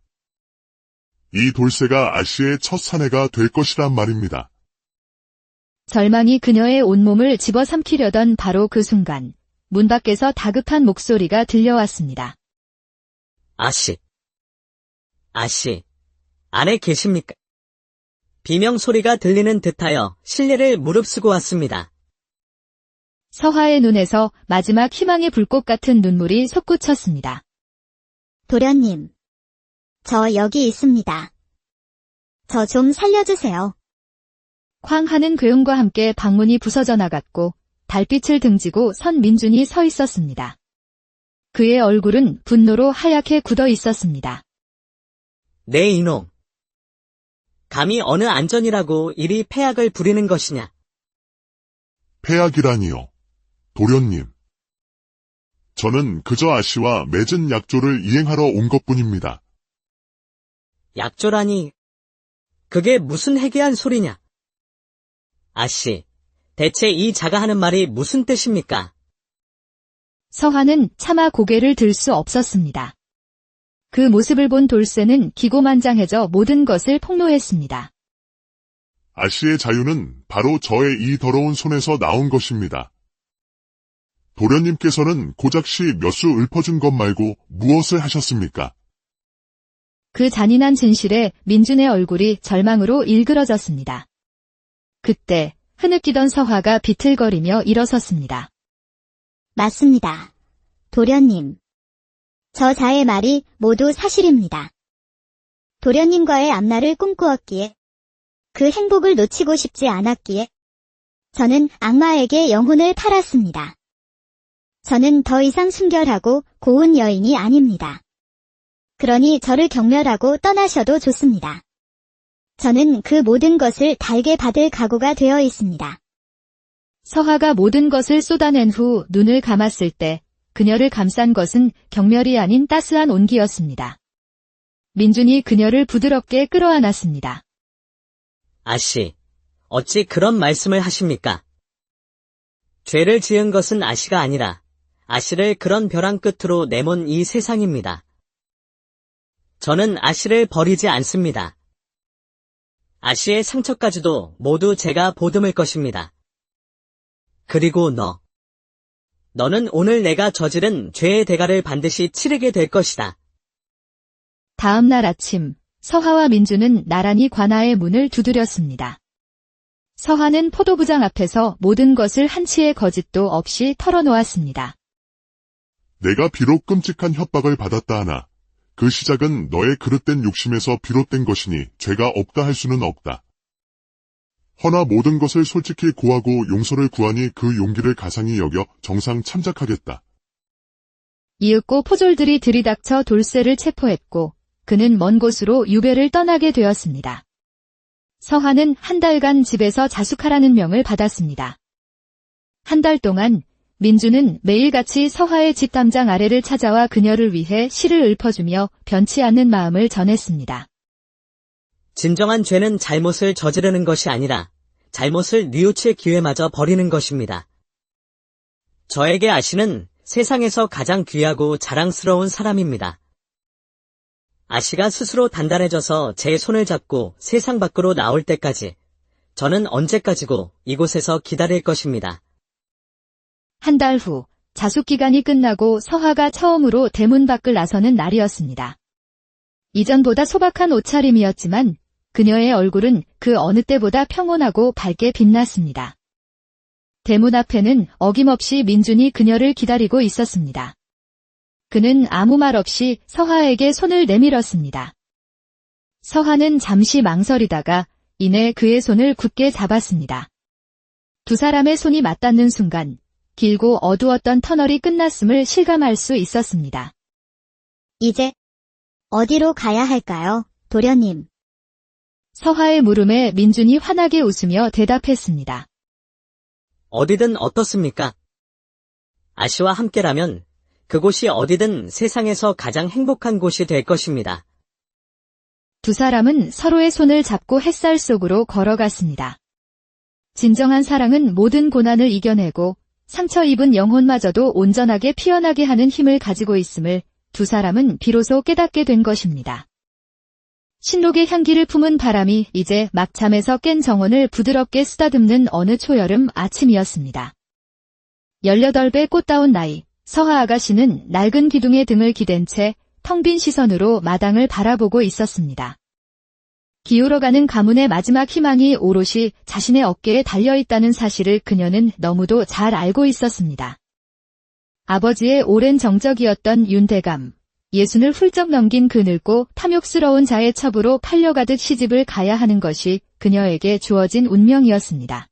이 돌쇠가 아씨의 첫 사내가 될 것이란 말입니다.
절망이 그녀의 온몸을 집어삼키려던 바로 그 순간 문 밖에서 다급한 목소리가 들려왔습니다.
아씨, 안에 계십니까? 비명 소리가 들리는 듯하여 실례를 무릅쓰고 왔습니다.
서하의 눈에서 마지막 희망의 불꽃 같은 눈물이 솟구쳤습니다.
도련님. 저 여기 있습니다. 저 좀 살려주세요.
쾅 하는 괴음과 함께 방문이 부서져 나갔고 달빛을 등지고 선 민준이 서 있었습니다. 그의 얼굴은 분노로 하얗게 굳어 있었습니다.
네 이놈. 감히 어느 안전이라고 이리 패악을 부리는 것이냐.
폐악이라니요. 도련님. 저는 그저 아씨와 맺은 약조를 이행하러 온 것뿐입니다.
약조라니. 그게 무슨 해괴한 소리냐. 아씨, 대체 이 자가 하는 말이 무슨 뜻입니까?
서화는 차마 고개를 들 수 없었습니다. 그 모습을 본 돌쇠는 기고만장해져 모든 것을 폭로했습니다.
아씨의 자유는 바로 저의 이 더러운 손에서 나온 것입니다. 도련님께서는 고작시 몇 수 읊어준 것 말고 무엇을 하셨습니까?
그 잔인한 진실에 민준의 얼굴이 절망으로 일그러졌습니다. 그때 흐느끼던 서화가 비틀거리며 일어섰습니다.
맞습니다. 도련님. 저 자의 말이 모두 사실입니다. 도련님과의 앞날을 꿈꾸었기에, 그 행복을 놓치고 싶지 않았기에, 저는 악마에게 영혼을 팔았습니다. 저는 더 이상 순결하고 고운 여인이 아닙니다. 그러니 저를 경멸하고 떠나셔도 좋습니다. 저는 그 모든 것을 달게 받을 각오가 되어 있습니다.
서화가 모든 것을 쏟아낸 후 눈을 감았을 때 그녀를 감싼 것은 경멸이 아닌 따스한 온기였습니다. 민준이 그녀를 부드럽게 끌어안았습니다.
아씨, 어찌 그런 말씀을 하십니까? 죄를 지은 것은 아씨가 아니라 아씨를 그런 벼랑 끝으로 내몬 이 세상입니다. 저는 아씨를 버리지 않습니다. 아씨의 상처까지도 모두 제가 보듬을 것입니다. 그리고 너는 오늘 내가 저지른 죄의 대가를 반드시 치르게 될 것이다.
다음 날 아침, 서화와 민준은 나란히 관아의 문을 두드렸습니다. 서화는 포도부장 앞에서 모든 것을 한치의 거짓도 없이 털어놓았습니다.
내가 비록 끔찍한 협박을 받았다 하나 그 시작은 너의 그릇된 욕심에서 비롯된 것이니 죄가 없다 할 수는 없다. 허나 모든 것을 솔직히 고하고 용서를 구하니 그 용기를 가상히 여겨 정상 참작하겠다.
이윽고 포졸들이 들이닥쳐 돌쇠를 체포했고 그는 먼 곳으로 유배를 떠나게 되었습니다. 서화는 한 달간 집에서 자숙하라는 명을 받았습니다. 한 달 동안 민주는 매일같이 서화의 집 담장 아래를 찾아와 그녀를 위해 시를 읊어주며 변치 않는 마음을 전했습니다.
진정한 죄는 잘못을 저지르는 것이 아니라 잘못을 뉘우칠 기회마저 버리는 것입니다. 저에게 아씨는 세상에서 가장 귀하고 자랑스러운 사람입니다. 아씨가 스스로 단단해져서 제 손을 잡고 세상 밖으로 나올 때까지 저는 언제까지고 이곳에서 기다릴 것입니다.
한 달 후 자숙기간이 끝나고 서화가 처음으로 대문 밖을 나서는 날이었습니다. 이전보다 소박한 옷차림이었지만 그녀의 얼굴은 그 어느 때보다 평온하고 밝게 빛났습니다. 대문 앞에는 어김없이 민준이 그녀를 기다리고 있었습니다. 그는 아무 말 없이 서화에게 손을 내밀었습니다. 서화는 잠시 망설이다가 이내 그의 손을 굳게 잡았습니다. 두 사람의 손이 맞닿는 순간 길고 어두웠던 터널이 끝났음을 실감할 수 있었습니다.
이제 어디로 가야 할까요, 도련님?
서화의 물음에 민준이 환하게 웃으며 대답했습니다.
어디든 어떻습니까? 아씨와 함께라면 그곳이 어디든 세상에서 가장 행복한 곳이 될 것입니다.
두 사람은 서로의 손을 잡고 햇살 속으로 걸어갔습니다. 진정한 사랑은 모든 고난을 이겨내고 상처 입은 영혼마저도 온전하게 피어나게 하는 힘을 가지고 있음을 두 사람은 비로소 깨닫게 된 것입니다. 신록의 향기를 품은 바람이 이제 막 잠에서 깬 정원을 부드럽게 쓰다듬는 어느 초여름 아침이었습니다. 18배 꽃다운 나이, 서화 아가씨는 낡은 기둥에 등을 기댄 채 텅 빈 시선으로 마당을 바라보고 있었습니다. 기울어가는 가문의 마지막 희망이 오롯이 자신의 어깨에 달려있다는 사실을 그녀는 너무도 잘 알고 있었습니다. 아버지의 오랜 정적이었던 윤대감, 60을 훌쩍 넘긴 그 늙고 탐욕스러운 자의 첩으로 팔려가듯 시집을 가야 하는 것이 그녀에게 주어진 운명이었습니다.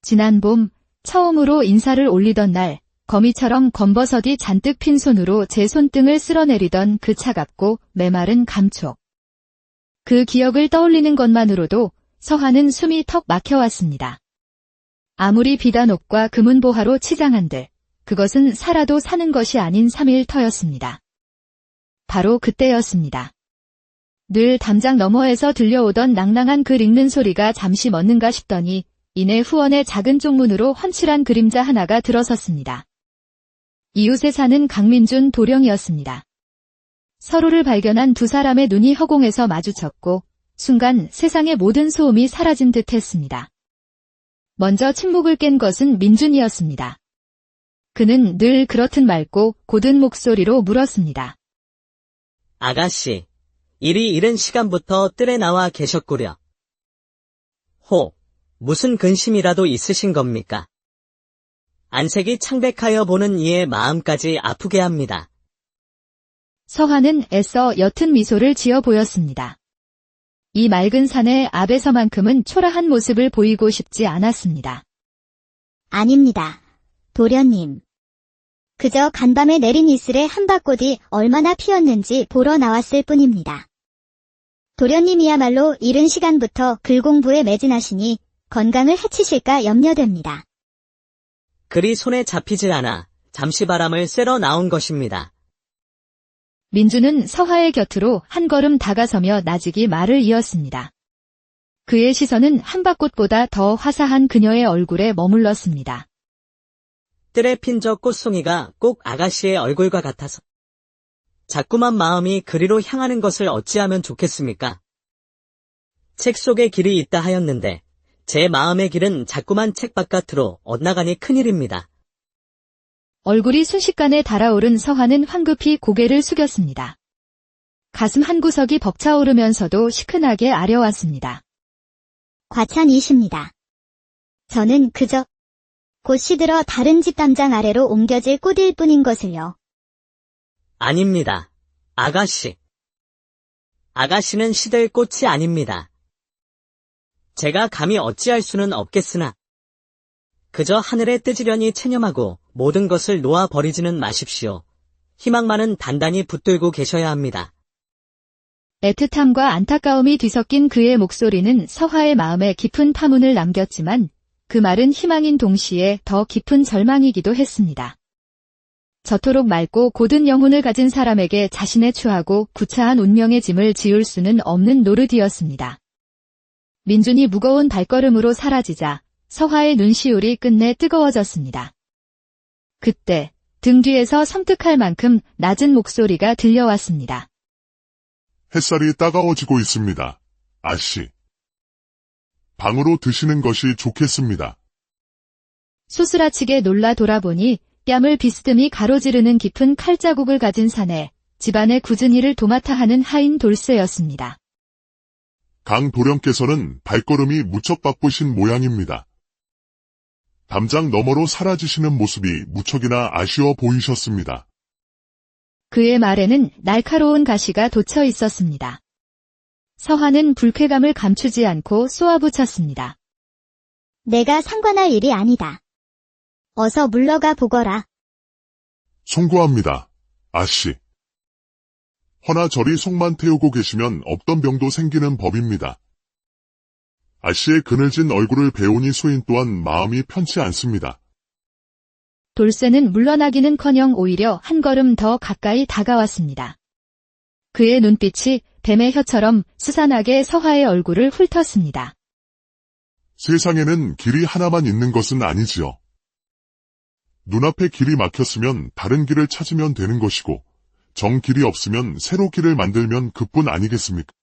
지난 봄, 처음으로 인사를 올리던 날, 거미처럼 검버섯이 잔뜩 핀 손으로 제 손등을 쓸어내리던 그 차갑고 메마른 감촉. 그 기억을 떠올리는 것만으로도 서화는 숨이 턱 막혀왔습니다. 아무리 비단 옷과 금은 보화로 치장한들, 그것은 살아도 사는 것이 아닌 3일터였습니다. 바로 그때였습니다. 늘 담장 너머에서 들려오던 낭낭한 글 읽는 소리가 잠시 멎는가 싶더니 이내 후원의 작은 쪽문으로 훤칠한 그림자 하나가 들어섰습니다. 이웃에 사는 강민준 도령이었습니다. 서로를 발견한 두 사람의 눈이 허공에서 마주쳤고 순간 세상의 모든 소음이 사라진 듯 했습니다. 먼저 침묵을 깬 것은 민준이었습니다. 그는 늘 그렇듯 맑고 고든 목소리로 물었습니다.
아가씨, 이리 이른 시간부터 뜰에 나와 계셨구려. 무슨 근심이라도 있으신 겁니까? 안색이 창백하여 보는 이의 마음까지 아프게 합니다.
서화는 애써 옅은 미소를 지어 보였습니다. 이 맑은 산의 앞에서만큼은 초라한 모습을 보이고 싶지 않았습니다.
아닙니다. 도련님. 그저 간밤에 내린 이슬에 한밭꽃이 얼마나 피었는지 보러 나왔을 뿐입니다. 도련님이야말로 이른 시간부터 글 공부에 매진하시니 건강을 해치실까 염려됩니다.
글이 손에 잡히질 않아 잠시 바람을 쐬러 나온 것입니다.
민준은 서화의 곁으로 한 걸음 다가서며 나직이 말을 이었습니다. 그의 시선은 한밭꽃보다 더 화사한 그녀의 얼굴에 머물렀습니다.
뜰에 핀 저 꽃송이가 꼭 아가씨의 얼굴과 같아서 자꾸만 마음이 그리로 향하는 것을 어찌하면 좋겠습니까? 책 속에 길이 있다 하였는데 제 마음의 길은 자꾸만 책 바깥으로 엇나가니 큰일입니다.
얼굴이 순식간에 달아오른 서화는 황급히 고개를 숙였습니다. 가슴 한 구석이 벅차오르면서도 시큰하게 아려왔습니다.
과찬이십니다. 저는 그저 곧 시들어 다른 집 담장 아래로 옮겨질 꽃일 뿐인 것을요.
아닙니다. 아가씨. 아가씨는 시들 꽃이 아닙니다. 제가 감히 어찌할 수는 없겠으나 그저 하늘에 뜨지려니 체념하고 모든 것을 놓아버리지는 마십시오. 희망만은 단단히 붙들고 계셔야 합니다.
애틋함과 안타까움이 뒤섞인 그의 목소리는 서화의 마음에 깊은 파문을 남겼지만 그 말은 희망인 동시에 더 깊은 절망이기도 했습니다. 저토록 맑고 고든 영혼을 가진 사람에게 자신의 추하고 구차한 운명의 짐을 지울 수는 없는 노릇이었습니다. 민준이 무거운 발걸음으로 사라지자 서화의 눈시울이 끝내 뜨거워졌습니다. 그때 등 뒤에서 섬뜩할 만큼 낮은 목소리가 들려왔습니다.
햇살이 따가워지고 있습니다. 아씨. 방으로 드시는 것이 좋겠습니다.
소스라치게 놀라 돌아보니 뺨을 비스듬히 가로지르는 깊은 칼자국을 가진 사내 집안의 굳은 일을 도맡아 하는 하인 돌쇠였습니다.
강 도령께서는 발걸음이 무척 바쁘신 모양입니다. 담장 너머로 사라지시는 모습이 무척이나 아쉬워 보이셨습니다.
그의 말에는 날카로운 가시가 돋쳐 있었습니다. 서화는 불쾌감을 감추지 않고 쏘아붙였습니다.
내가 상관할 일이 아니다. 어서 물러가 보거라.
송구합니다. 아씨. 허나 저리 속만 태우고 계시면 없던 병도 생기는 법입니다. 아씨의 그늘진 얼굴을 배우니 소인 또한 마음이 편치 않습니다.
돌쇠는 물러나기는커녕 오히려 한 걸음 더 가까이 다가왔습니다. 그의 눈빛이 뱀의 혀처럼 수산하게 서화의 얼굴을 훑었습니다.
세상에는 길이 하나만 있는 것은 아니지요. 눈앞에 길이 막혔으면 다른 길을 찾으면 되는 것이고 정 길이 없으면 새로 길을 만들면 그뿐 아니겠습니까?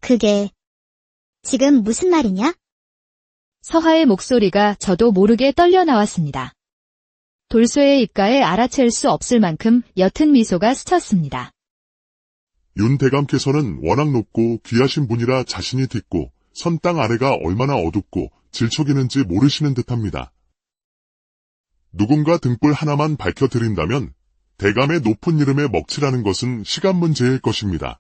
그게 지금 무슨 말이냐?
서화의 목소리가 저도 모르게 떨려 나왔습니다. 돌쇠의 입가에 알아챌 수 없을 만큼 옅은 미소가 스쳤습니다.
윤 대감께서는 워낙 높고 귀하신 분이라 자신이 딛고 선 땅 아래가 얼마나 어둡고 질척이는지 모르시는 듯합니다. 누군가 등불 하나만 밝혀드린다면 대감의 높은 이름에 먹칠하는 것은 시간 문제일 것입니다.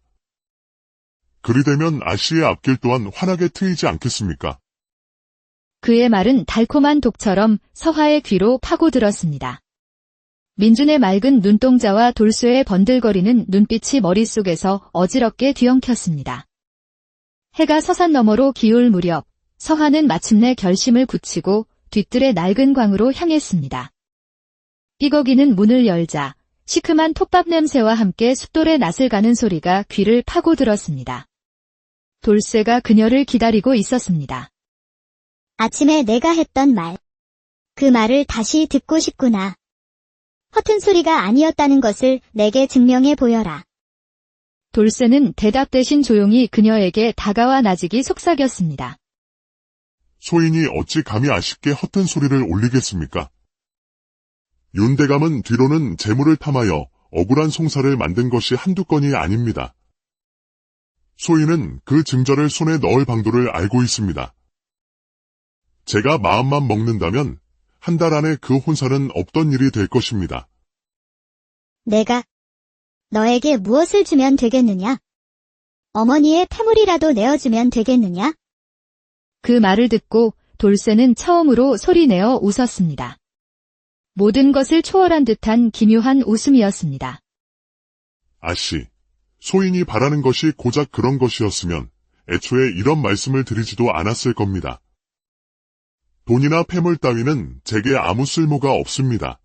그리 되면 아씨의 앞길 또한 환하게 트이지 않겠습니까?
그의 말은 달콤한 독처럼 서화의 귀로 파고들었습니다. 민준의 맑은 눈동자와 돌쇠의 번들거리는 눈빛이 머릿속에서 어지럽게 뒤엉켰습니다. 해가 서산 너머로 기울 무렵 서화는 마침내 결심을 굳히고 뒤뜰의 낡은 광으로 향했습니다. 삐걱이는 문을 열자 시큼한 톱밥 냄새와 함께 숫돌의 낯을 가는 소리가 귀를 파고들었습니다. 돌쇠가 그녀를 기다리고 있었습니다.
아침에 내가 했던 말. 그 말을 다시 듣고 싶구나. 허튼 소리가 아니었다는 것을 내게 증명해 보여라.
돌쇠는 대답 대신 조용히 그녀에게 다가와 나직이 속삭였습니다.
소인이 어찌 감히 아쉽게 허튼 소리를 올리겠습니까? 윤대감은 뒤로는 재물을 탐하여 억울한 송사를 만든 것이 한두 건이 아닙니다. 소인은 그 증거를 손에 넣을 방도를 알고 있습니다. 제가 마음만 먹는다면 한 달 안에 그 혼사는 없던 일이 될 것입니다.
내가 너에게 무엇을 주면 되겠느냐? 어머니의 패물이라도 내어주면 되겠느냐?
그 말을 듣고 돌쇠는 처음으로 소리내어 웃었습니다. 모든 것을 초월한 듯한 기묘한 웃음이었습니다.
아씨, 소인이 바라는 것이 고작 그런 것이었으면 애초에 이런 말씀을 드리지도 않았을 겁니다. 돈이나 패물 따위는 제게 아무 쓸모가 없습니다.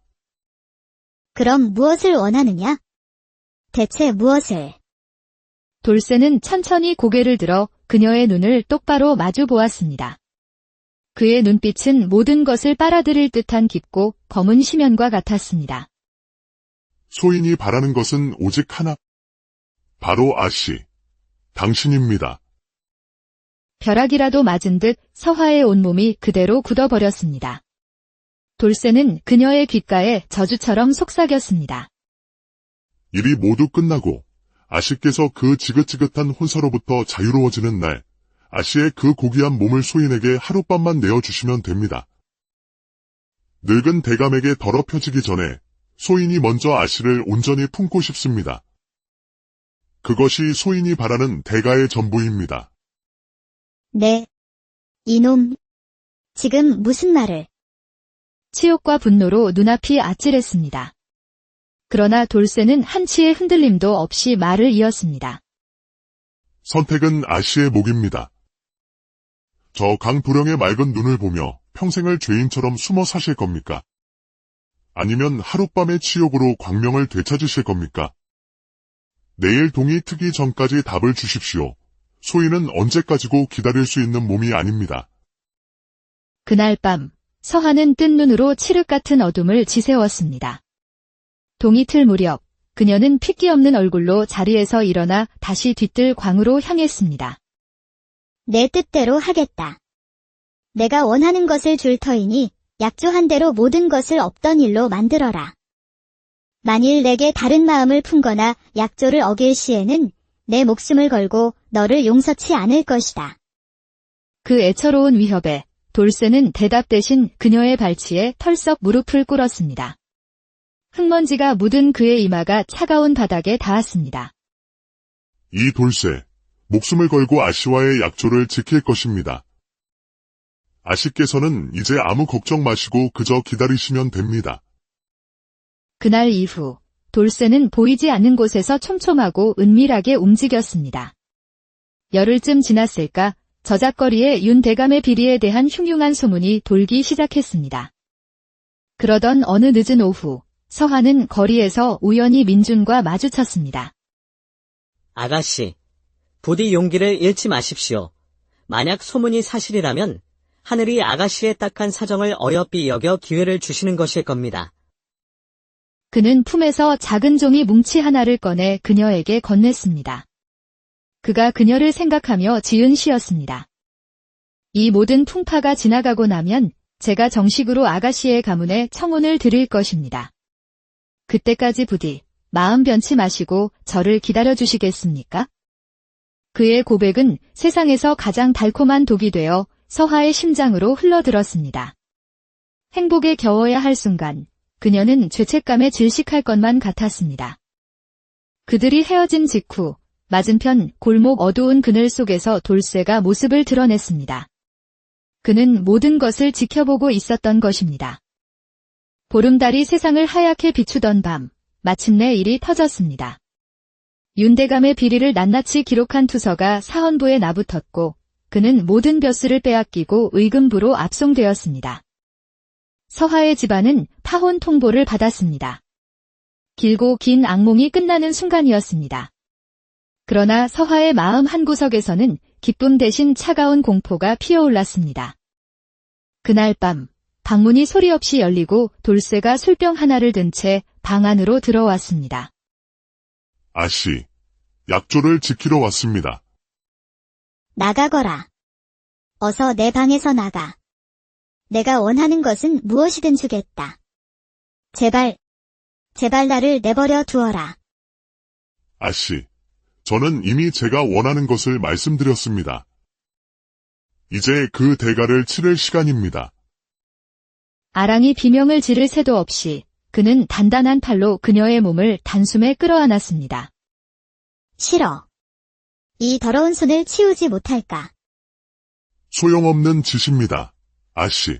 그럼 무엇을 원하느냐? 대체 무엇을?
돌쇠는 천천히 고개를 들어 그녀의 눈을 똑바로 마주 보았습니다. 그의 눈빛은 모든 것을 빨아들일 듯한 깊고 검은 심연과 같았습니다.
소인이 바라는 것은 오직 하나. 바로 아씨, 당신입니다.
벼락이라도 맞은 듯 서화의 온몸이 그대로 굳어버렸습니다. 돌쇠는 그녀의 귓가에 저주처럼 속삭였습니다.
일이 모두 끝나고 아씨께서 그 지긋지긋한 혼사로부터 자유로워지는 날, 아씨의 그 고귀한 몸을 소인에게 하룻밤만 내어주시면 됩니다. 늙은 대감에게 더럽혀지기 전에 소인이 먼저 아씨를 온전히 품고 싶습니다. 그것이 소인이 바라는 대가의 전부입니다.
네. 이놈. 지금 무슨 말을?
치욕과 분노로 눈앞이 아찔했습니다. 그러나 돌쇠는 한치의 흔들림도 없이 말을 이었습니다.
선택은 아씨의 몫입니다. 저 강도령의 맑은 눈을 보며 평생을 죄인처럼 숨어 사실 겁니까? 아니면 하룻밤의 치욕으로 광명을 되찾으실 겁니까? 내일 동이 트기 전까지 답을 주십시오. 소인은 언제까지고 기다릴 수 있는 몸이 아닙니다.
그날 밤 서하는 뜬 눈으로 칠흑 같은 어둠을 지새웠습니다. 동이 틀 무렵 그녀는 핏기 없는 얼굴로 자리에서 일어나 다시 뒤뜰 광으로 향했습니다.
내 뜻대로 하겠다. 내가 원하는 것을 줄 터이니 약조한 대로 모든 것을 없던 일로 만들어라. 만일 내게 다른 마음을 품거나 약조를 어길 시에는 내 목숨을 걸고 너를 용서치 않을 것이다.
그 애처로운 위협에 돌쇠는 대답 대신 그녀의 발치에 털썩 무릎을 꿇었습니다. 흙먼지가 묻은 그의 이마가 차가운 바닥에 닿았습니다.
이 돌쇠, 목숨을 걸고 아씨와의 약조를 지킬 것입니다. 아씨께서는 이제 아무 걱정 마시고 그저 기다리시면 됩니다.
그날 이후 돌쇠는 보이지 않는 곳에서 촘촘하고 은밀하게 움직였습니다. 열흘쯤 지났을까 저작거리에 윤 대감의 비리에 대한 흉흉한 소문이 돌기 시작했습니다. 그러던 어느 늦은 오후 서하는 거리에서 우연히 민준과 마주쳤습니다.
아가씨, 부디 용기를 잃지 마십시오. 만약 소문이 사실이라면 하늘이 아가씨의 딱한 사정을 어여삐 여겨 기회를 주시는 것일 겁니다.
그는 품에서 작은 종이 뭉치 하나를 꺼내 그녀에게 건넸습니다. 그가 그녀를 생각하며 지은 시였습니다. 이 모든 풍파가 지나가고 나면 제가 정식으로 아가씨의 가문에 청혼을 드릴 것입니다. 그때까지 부디 마음 변치 마시고 저를 기다려주시겠습니까? 그의 고백은 세상에서 가장 달콤한 독이 되어 서하의 심장으로 흘러들었습니다. 행복에 겨워야 할 순간 그녀는 죄책감에 질식할 것만 같았습니다. 그들이 헤어진 직후 맞은편 골목 어두운 그늘 속에서 돌쇠가 모습을 드러냈습니다. 그는 모든 것을 지켜보고 있었던 것입니다. 보름달이 세상을 하얗게 비추던 밤, 마침내 일이 터졌습니다. 윤대감의 비리를 낱낱이 기록한 투서가 사헌부에 나붙었고 그는 모든 벼슬을 빼앗기고 의금부로 압송되었습니다. 서하의 집안은 파혼 통보를 받았습니다. 길고 긴 악몽이 끝나는 순간이었습니다. 그러나 서하의 마음 한구석에서는 기쁨 대신 차가운 공포가 피어올랐습니다. 그날 밤 방문이 소리 없이 열리고 돌쇠가 술병 하나를 든 채 방 안으로 들어왔습니다.
아씨, 약조를 지키러 왔습니다.
나가거라. 어서 내 방에서 나가. 내가 원하는 것은 무엇이든 주겠다. 제발 나를 내버려 두어라.
아씨, 저는 이미 제가 원하는 것을 말씀드렸습니다. 이제 그 대가를 치를 시간입니다.
아랑이 비명을 지를 새도 없이 그는 단단한 팔로 그녀의 몸을 단숨에 끌어안았습니다.
싫어. 이 더러운 손을 치우지 못할까?
소용없는 짓입니다. 아씨.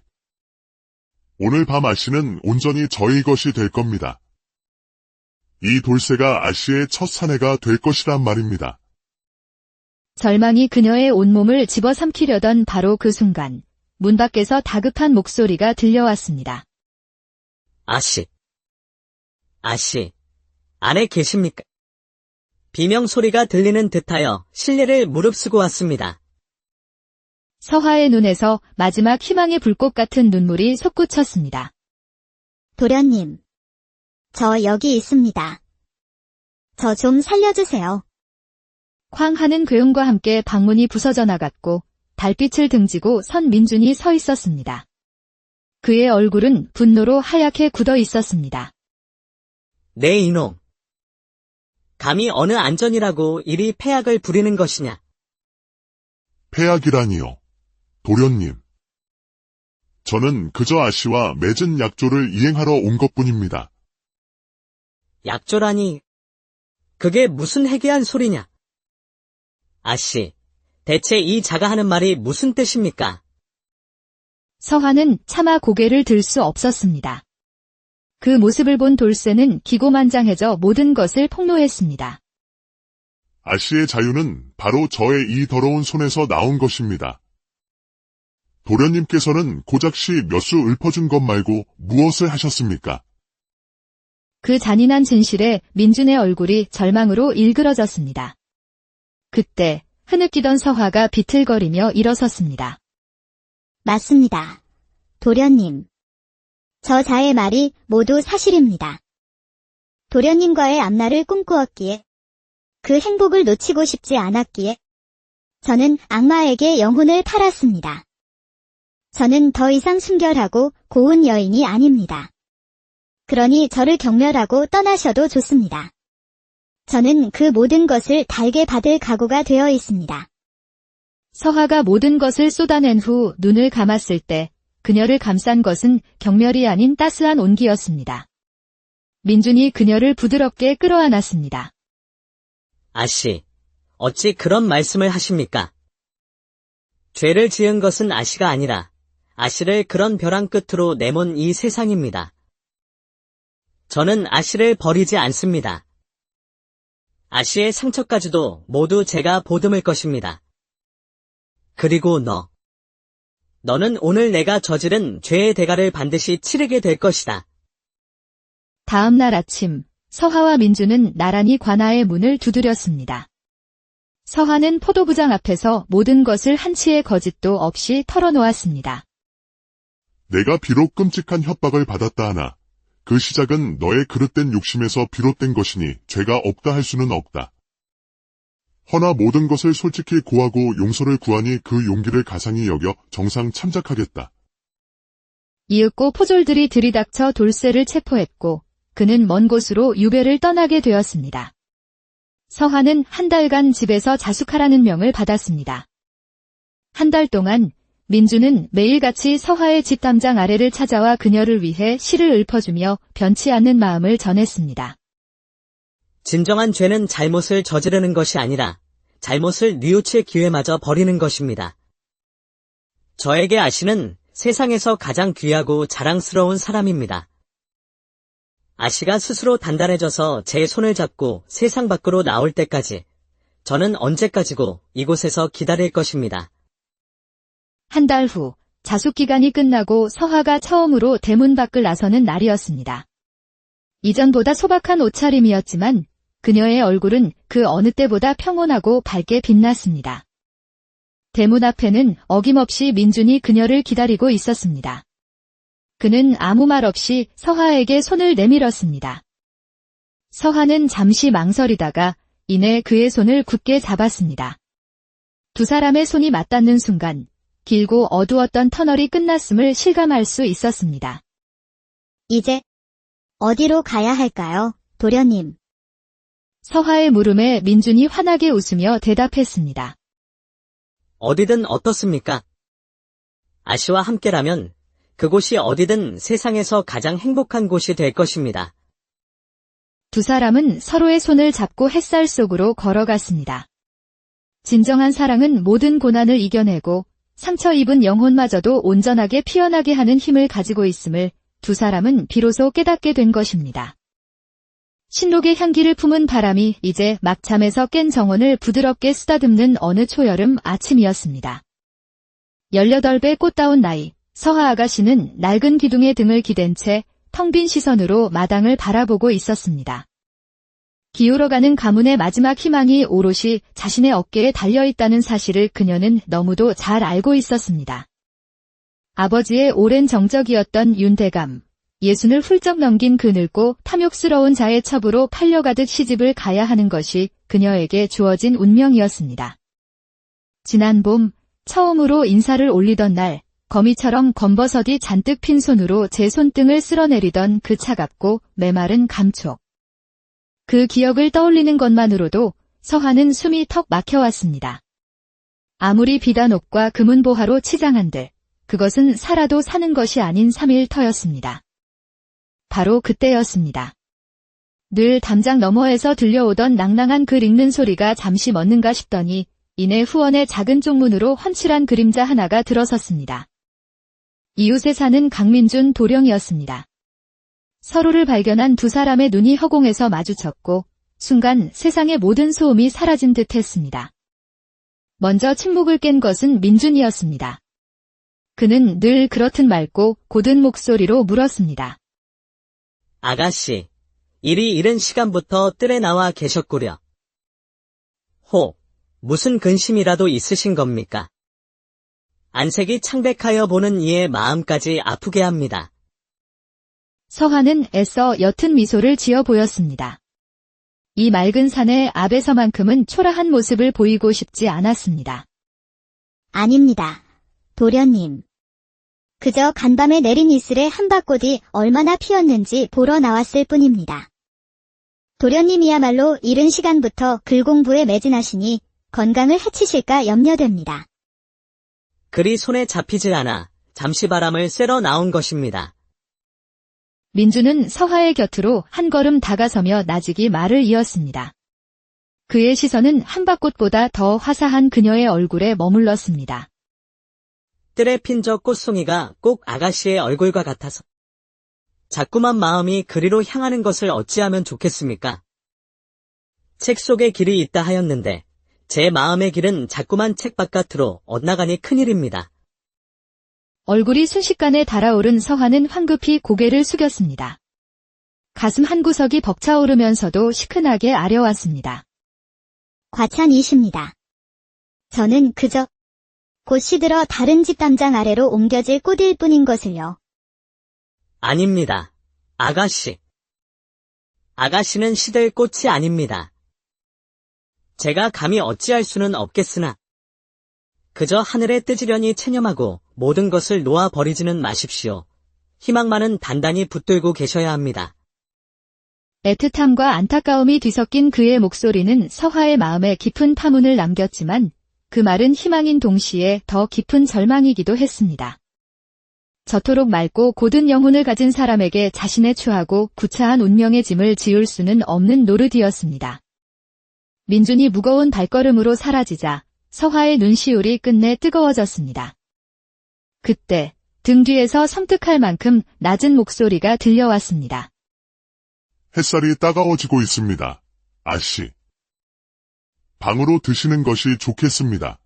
오늘 밤 아씨는 온전히 저희 것이 될 겁니다. 이 돌쇠가 아씨의 첫 사내가 될 것이란 말입니다.
절망이 그녀의 온몸을 집어삼키려던 바로 그 순간 문 밖에서 다급한 목소리가 들려왔습니다.
아씨. 아씨. 안에 계십니까? 비명 소리가 들리는 듯하여 실례를 무릅쓰고 왔습니다.
서하의 눈에서 마지막 희망의 불꽃 같은 눈물이 솟구쳤습니다.
도련님. 저 여기 있습니다. 저 좀 살려주세요.
쾅 하는 괴음과 함께 방문이 부서져 나갔고 달빛을 등지고 선 민준이 서 있었습니다. 그의 얼굴은 분노로 하얗게 굳어 있었습니다.
네 이놈. 감히 어느 안전이라고 이리 패악을 부리는 것이냐.
폐악이라니요. 도련님. 저는 그저 아씨와 맺은 약조를 이행하러 온 것뿐입니다.
약조라니. 그게 무슨 해괴한 소리냐. 아씨, 대체 이 자가 하는 말이 무슨 뜻입니까?
서하는 차마 고개를 들 수 없었습니다. 그 모습을 본 돌쇠는 기고만장해져 모든 것을 폭로했습니다.
아씨의 자유는 바로 저의 이 더러운 손에서 나온 것입니다. 도련님께서는 고작시 몇 수 읊어준 것 말고 무엇을 하셨습니까?
그 잔인한 진실에 민준의 얼굴이 절망으로 일그러졌습니다. 그때 흐느끼던 서하가 비틀거리며 일어섰습니다.
맞습니다. 도련님. 저 자의 말이 모두 사실입니다. 도련님과의 앞날을 꿈꾸었기에, 그 행복을 놓치고 싶지 않았기에, 저는 악마에게 영혼을 팔았습니다. 저는 더 이상 순결하고 고운 여인이 아닙니다. 그러니 저를 경멸하고 떠나셔도 좋습니다. 저는 그 모든 것을 달게 받을 각오가 되어 있습니다.
서하가 모든 것을 쏟아낸 후 눈을 감았을 때 그녀를 감싼 것은 경멸이 아닌 따스한 온기였습니다. 민준이 그녀를 부드럽게 끌어안았습니다.
아씨, 어찌 그런 말씀을 하십니까? 죄를 지은 것은 아씨가 아니라 아씨를 그런 벼랑 끝으로 내몬 이 세상입니다. 저는 아씨를 버리지 않습니다. 아씨의 상처까지도 모두 제가 보듬을 것입니다. 그리고 너는 오늘 내가 저지른 죄의 대가를 반드시 치르게 될 것이다.
다음 날 아침, 서하와 민준은 나란히 관아의 문을 두드렸습니다. 서하는 포도부장 앞에서 모든 것을 한치의 거짓도 없이 털어놓았습니다.
내가 비록 끔찍한 협박을 받았다 하나 그 시작은 너의 그릇된 욕심에서 비롯된 것이니 죄가 없다 할 수는 없다. 허나 모든 것을 솔직히 고하고 용서를 구하니 그 용기를 가상히 여겨 정상 참작하겠다.
이윽고 포졸들이 들이닥쳐 돌쇠를 체포했고 그는 먼 곳으로 유배를 떠나게 되었습니다. 서하는 한 달간 집에서 자숙하라는 명을 받았습니다. 한 달 동안 민주는 매일같이 서하의 집 담장 아래를 찾아와 그녀를 위해 시를 읊어주며 변치 않는 마음을 전했습니다.
진정한 죄는 잘못을 저지르는 것이 아니라 잘못을 뉘우칠 기회마저 버리는 것입니다. 저에게 아씨는 세상에서 가장 귀하고 자랑스러운 사람입니다. 아씨가 스스로 단단해져서 제 손을 잡고 세상 밖으로 나올 때까지 저는 언제까지고 이곳에서 기다릴 것입니다.
한 달 후 자숙기간이 끝나고 서하가 처음으로 대문 밖을 나서는 날이었습니다. 이전보다 소박한 옷차림이었지만 그녀의 얼굴은 그 어느 때보다 평온하고 밝게 빛났습니다. 대문 앞에는 어김없이 민준이 그녀를 기다리고 있었습니다. 그는 아무 말 없이 서하에게 손을 내밀었습니다. 서하는 잠시 망설이다가 이내 그의 손을 굳게 잡았습니다. 두 사람의 손이 맞닿는 순간 길고 어두웠던 터널이 끝났음을 실감할 수 있었습니다.
이제 어디로 가야 할까요, 도련님?
서하의 물음에 민준이 환하게 웃으며 대답했습니다.
어디든 어떻습니까? 아씨와 함께라면 그곳이 어디든 세상에서 가장 행복한 곳이 될 것입니다.
두 사람은 서로의 손을 잡고 햇살 속으로 걸어갔습니다. 진정한 사랑은 모든 고난을 이겨내고 상처 입은 영혼마저도 온전하게 피어나게 하는 힘을 가지고 있음을 두 사람은 비로소 깨닫게 된 것입니다. 신록의 향기를 품은 바람이 이제 막잠에서 깬 정원을 부드럽게 쓰다듬는 어느 초여름 아침이었습니다. 18배 꽃다운 나이, 서하 아가씨는 낡은 기둥에 등을 기댄 채 텅 빈 시선으로 마당을 바라보고 있었습니다. 기울어가는 가문의 마지막 희망이 오롯이 자신의 어깨에 달려있다는 사실을 그녀는 너무도 잘 알고 있었습니다. 아버지의 오랜 정적이었던 윤대감, 60을 훌쩍 넘긴 그 늙고 탐욕스러운 자의 첩으로 팔려가듯 시집을 가야 하는 것이 그녀에게 주어진 운명이었습니다. 지난 봄, 처음으로 인사를 올리던 날, 거미처럼 검버섯이 잔뜩 핀 손으로 제 손등을 쓸어내리던 그 차갑고 메마른 감촉. 그 기억을 떠올리는 것만으로도 서하는 숨이 턱 막혀왔습니다. 아무리 비단 옷과 금은보화로 치장한들, 그것은 살아도 사는 것이 아닌 3일터였습니다. 바로 그때였습니다. 늘 담장 너머에서 들려오던 낭낭한 글 읽는 소리가 잠시 멎는가 싶더니 이내 후원의 작은 쪽문으로 훤칠한 그림자 하나가 들어섰습니다. 이웃에 사는 강민준 도령이었습니다. 서로를 발견한 두 사람의 눈이 허공에서 마주쳤고 순간 세상의 모든 소음이 사라진 듯 했습니다. 먼저 침묵을 깬 것은 민준이었습니다. 그는 늘 그렇듯 맑고 고든 목소리로 물었습니다.
아가씨, 이리 이른 시간부터 뜰에 나와 계셨구려. 무슨 근심이라도 있으신 겁니까? 안색이 창백하여 보는 이의 마음까지 아프게 합니다.
서하는 애써 옅은 미소를 지어 보였습니다. 이 맑은 산의 앞에서만큼은 초라한 모습을 보이고 싶지 않았습니다.
아닙니다, 도련님. 그저 간밤에 내린 이슬에 한밭꽃이 얼마나 피었는지 보러 나왔을 뿐입니다. 도련님이야말로 이른 시간부터 글 공부에 매진하시니 건강을 해치실까 염려됩니다.
글이 손에 잡히질 않아 잠시 바람을 쐬러 나온 것입니다.
민준은 서하의 곁으로 한 걸음 다가서며 나직이 말을 이었습니다. 그의 시선은 한밭꽃보다 더 화사한 그녀의 얼굴에 머물렀습니다.
뜰에 핀 저 꽃송이가 꼭 아가씨의 얼굴과 같아서 자꾸만 마음이 그리로 향하는 것을 어찌하면 좋겠습니까? 책 속에 길이 있다 하였는데 제 마음의 길은 자꾸만 책 바깥으로 엇나가니 큰일입니다.
얼굴이 순식간에 달아오른 서하는 황급히 고개를 숙였습니다. 가슴 한구석이 벅차오르면서도 시큰하게 아려왔습니다.
과찬이십니다. 저는 그저 곧 시들어 다른 집 담장 아래로 옮겨질 꽃일 뿐인 것을요.
아닙니다. 아가씨. 아가씨는 시들 꽃이 아닙니다. 제가 감히 어찌할 수는 없겠으나 그저 하늘에 뜨지려니 체념하고 모든 것을 놓아버리지는 마십시오. 희망만은 단단히 붙들고 계셔야 합니다.
애틋함과 안타까움이 뒤섞인 그의 목소리는 서하의 마음에 깊은 파문을 남겼지만 그 말은 희망인 동시에 더 깊은 절망이기도 했습니다. 저토록 맑고 고든 영혼을 가진 사람에게 자신의 추하고 구차한 운명의 짐을 지울 수는 없는 노릇이었습니다. 민준이 무거운 발걸음으로 사라지자 서하의 눈시울이 끝내 뜨거워졌습니다. 그때 등 뒤에서 섬뜩할 만큼 낮은 목소리가 들려왔습니다.
햇살이 따가워지고 있습니다. 아씨. 방으로 드시는 것이 좋겠습니다.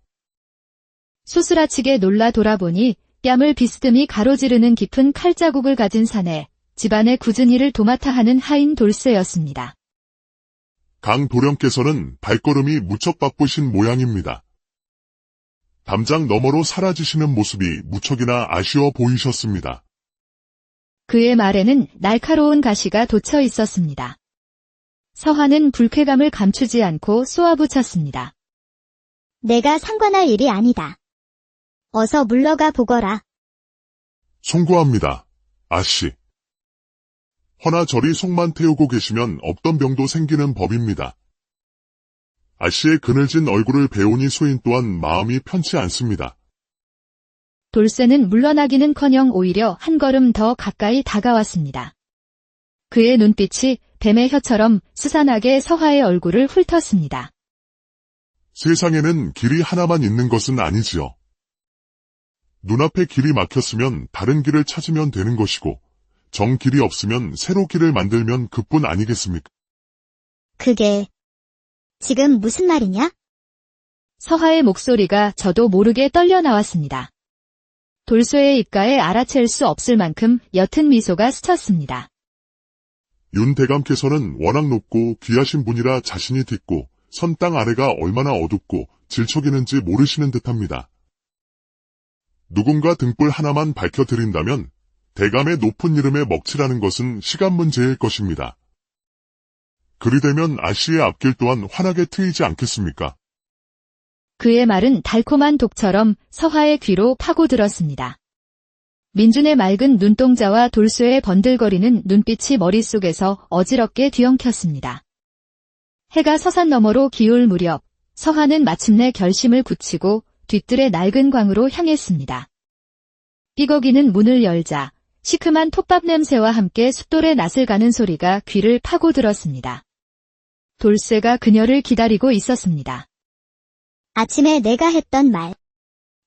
소스라치게 놀라 돌아보니 뺨을 비스듬히 가로지르는 깊은 칼자국을 가진 사내, 집안의 굳은 일을 도맡아 하는 하인 돌쇠였습니다.
강 도령께서는 발걸음이 무척 바쁘신 모양입니다. 담장 너머로 사라지시는 모습이 무척이나 아쉬워 보이셨습니다.
그의 말에는 날카로운 가시가 돋쳐 있었습니다. 서화는 불쾌감을 감추지 않고 쏘아붙였습니다.
내가 상관할 일이 아니다. 어서 물러가 보거라.
송구합니다. 아씨. 허나 저리 속만 태우고 계시면 없던 병도 생기는 법입니다. 아씨의 그늘진 얼굴을 배우니 소인 또한 마음이 편치 않습니다.
돌쇠는 물러나기는커녕 오히려 한 걸음 더 가까이 다가왔습니다. 그의 눈빛이 뱀의 혀처럼 스산하게 서화의 얼굴을 훑었습니다.
세상에는 길이 하나만 있는 것은 아니지요. 눈앞에 길이 막혔으면 다른 길을 찾으면 되는 것이고, 정 길이 없으면 새로 길을 만들면 그뿐 아니겠습니까?
그게 지금 무슨 말이냐?
서화의 목소리가 저도 모르게 떨려 나왔습니다. 돌쇠의 입가에 알아챌 수 없을 만큼 옅은 미소가 스쳤습니다.
윤 대감께서는 워낙 높고 귀하신 분이라 자신이 딛고 선 땅 아래가 얼마나 어둡고 질척이는지 모르시는 듯합니다. 누군가 등불 하나만 밝혀드린다면 대감의 높은 이름에 먹칠하는 것은 시간 문제일 것입니다. 그리되면 아씨의 앞길 또한 환하게 트이지 않겠습니까?
그의 말은 달콤한 독처럼 서화의 귀로 파고들었습니다. 민준의 맑은 눈동자와 돌쇠의 번들거리는 눈빛이 머릿속에서 어지럽게 뒤엉켰습니다. 해가 서산 너머로 기울 무렵 서화는 마침내 결심을 굳히고 뒤뜰의 낡은 광으로 향했습니다. 삐걱이는 문을 열자 시큼한 톱밥 냄새와 함께 숫돌의 낯을 가는 소리가 귀를 파고들었습니다. 돌쇠가 그녀를 기다리고 있었습니다.
아침에 내가 했던 말.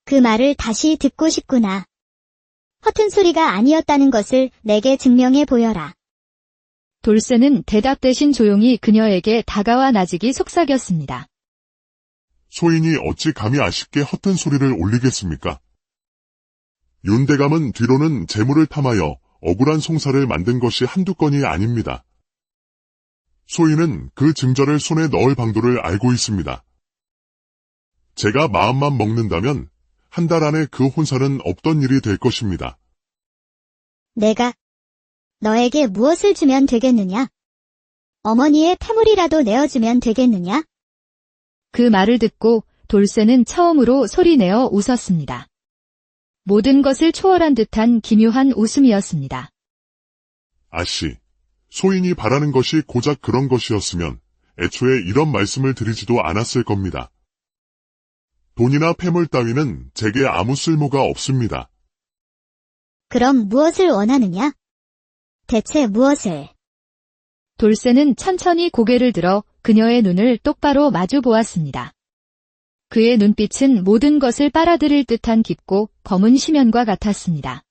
그 말을 다시 듣고 싶구나. 허튼 소리가 아니었다는 것을 내게 증명해 보여라.
돌쇠는 대답 대신 조용히 그녀에게 다가와 나직이 속삭였습니다.
소인이 어찌 감히 아쉽게 허튼 소리를 올리겠습니까? 윤 대감은 뒤로는 재물을 탐하여 억울한 송사를 만든 것이 한두 건이 아닙니다. 소인은 그 증거를 손에 넣을 방도를 알고 있습니다. 제가 마음만 먹는다면 한 달 안에 그 혼사는 없던 일이 될 것입니다.
내가 너에게 무엇을 주면 되겠느냐? 어머니의 패물이라도 내어주면 되겠느냐?
그 말을 듣고 돌쇠는 처음으로 소리내어 웃었습니다. 모든 것을 초월한 듯한 기묘한 웃음이었습니다.
아씨, 소인이 바라는 것이 고작 그런 것이었으면 애초에 이런 말씀을 드리지도 않았을 겁니다. 돈이나 패물 따위는 제게 아무 쓸모가 없습니다.
그럼 무엇을 원하느냐? 대체 무엇을?
돌쇠는 천천히 고개를 들어 그녀의 눈을 똑바로 마주 보았습니다. 그의 눈빛은 모든 것을 빨아들일 듯한 깊고 검은 심연과 같았습니다.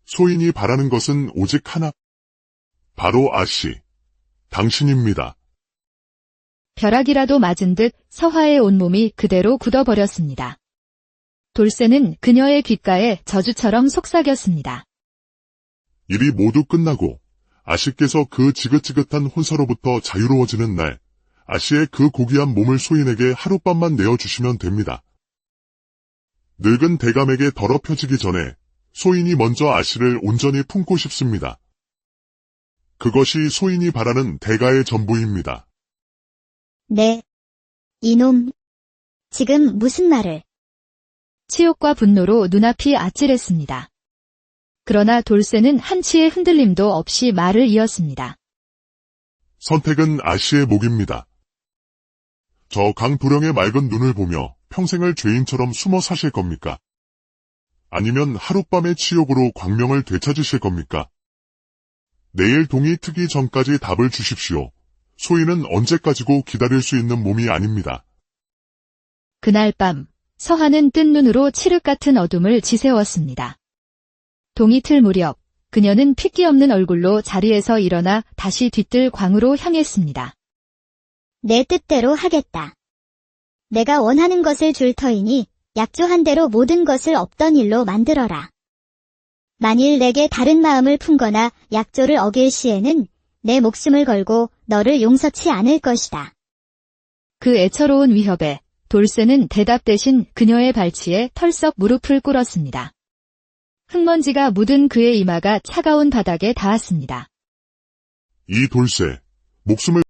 소인이 바라는 것은 오직 하나. 바로 아씨, 당신입니다.
벼락이라도 맞은 듯 서화의 온몸이 그대로 굳어버렸습니다. 돌쇠는 그녀의 귓가에 저주처럼 속삭였습니다.
일이 모두 끝나고 아씨께서 그 지긋지긋한 혼사로부터 자유로워지는 날, 아씨의 그 고귀한 몸을 소인에게 하룻밤만 내어주시면 됩니다. 늙은 대감에게 더럽혀지기 전에 소인이 먼저 아씨를 온전히 품고 싶습니다. 그것이 소인이 바라는 대가의 전부입니다.
네. 이놈. 지금 무슨 말을?
치욕과 분노로 눈앞이 아찔했습니다. 그러나 돌쇠는 한치의 흔들림도 없이 말을 이었습니다.
선택은 아씨의 몫입니다. 저 강도령의 맑은 눈을 보며 평생을 죄인처럼 숨어 사실 겁니까? 아니면 하룻밤의 치욕으로 광명을 되찾으실 겁니까? 내일 동이 트기 전까지 답을 주십시오. 소인은 언제까지고 기다릴 수 있는 몸이 아닙니다.
그날 밤 서화는 뜬 눈으로 칠흑 같은 어둠을 지새웠습니다. 동이 틀 무렵 그녀는 핏기 없는 얼굴로 자리에서 일어나 다시 뒤뜰 광으로 향했습니다.
내 뜻대로 하겠다. 내가 원하는 것을 줄 터이니 약조한 대로 모든 것을 없던 일로 만들어라. 만일 내게 다른 마음을 품거나 약조를 어길 시에는 내 목숨을 걸고 너를 용서치 않을 것이다.
그 애처로운 위협에 돌쇠는 대답 대신 그녀의 발치에 털썩 무릎을 꿇었습니다. 흙먼지가 묻은 그의 이마가 차가운 바닥에 닿았습니다.
이 돌쇠, 목숨을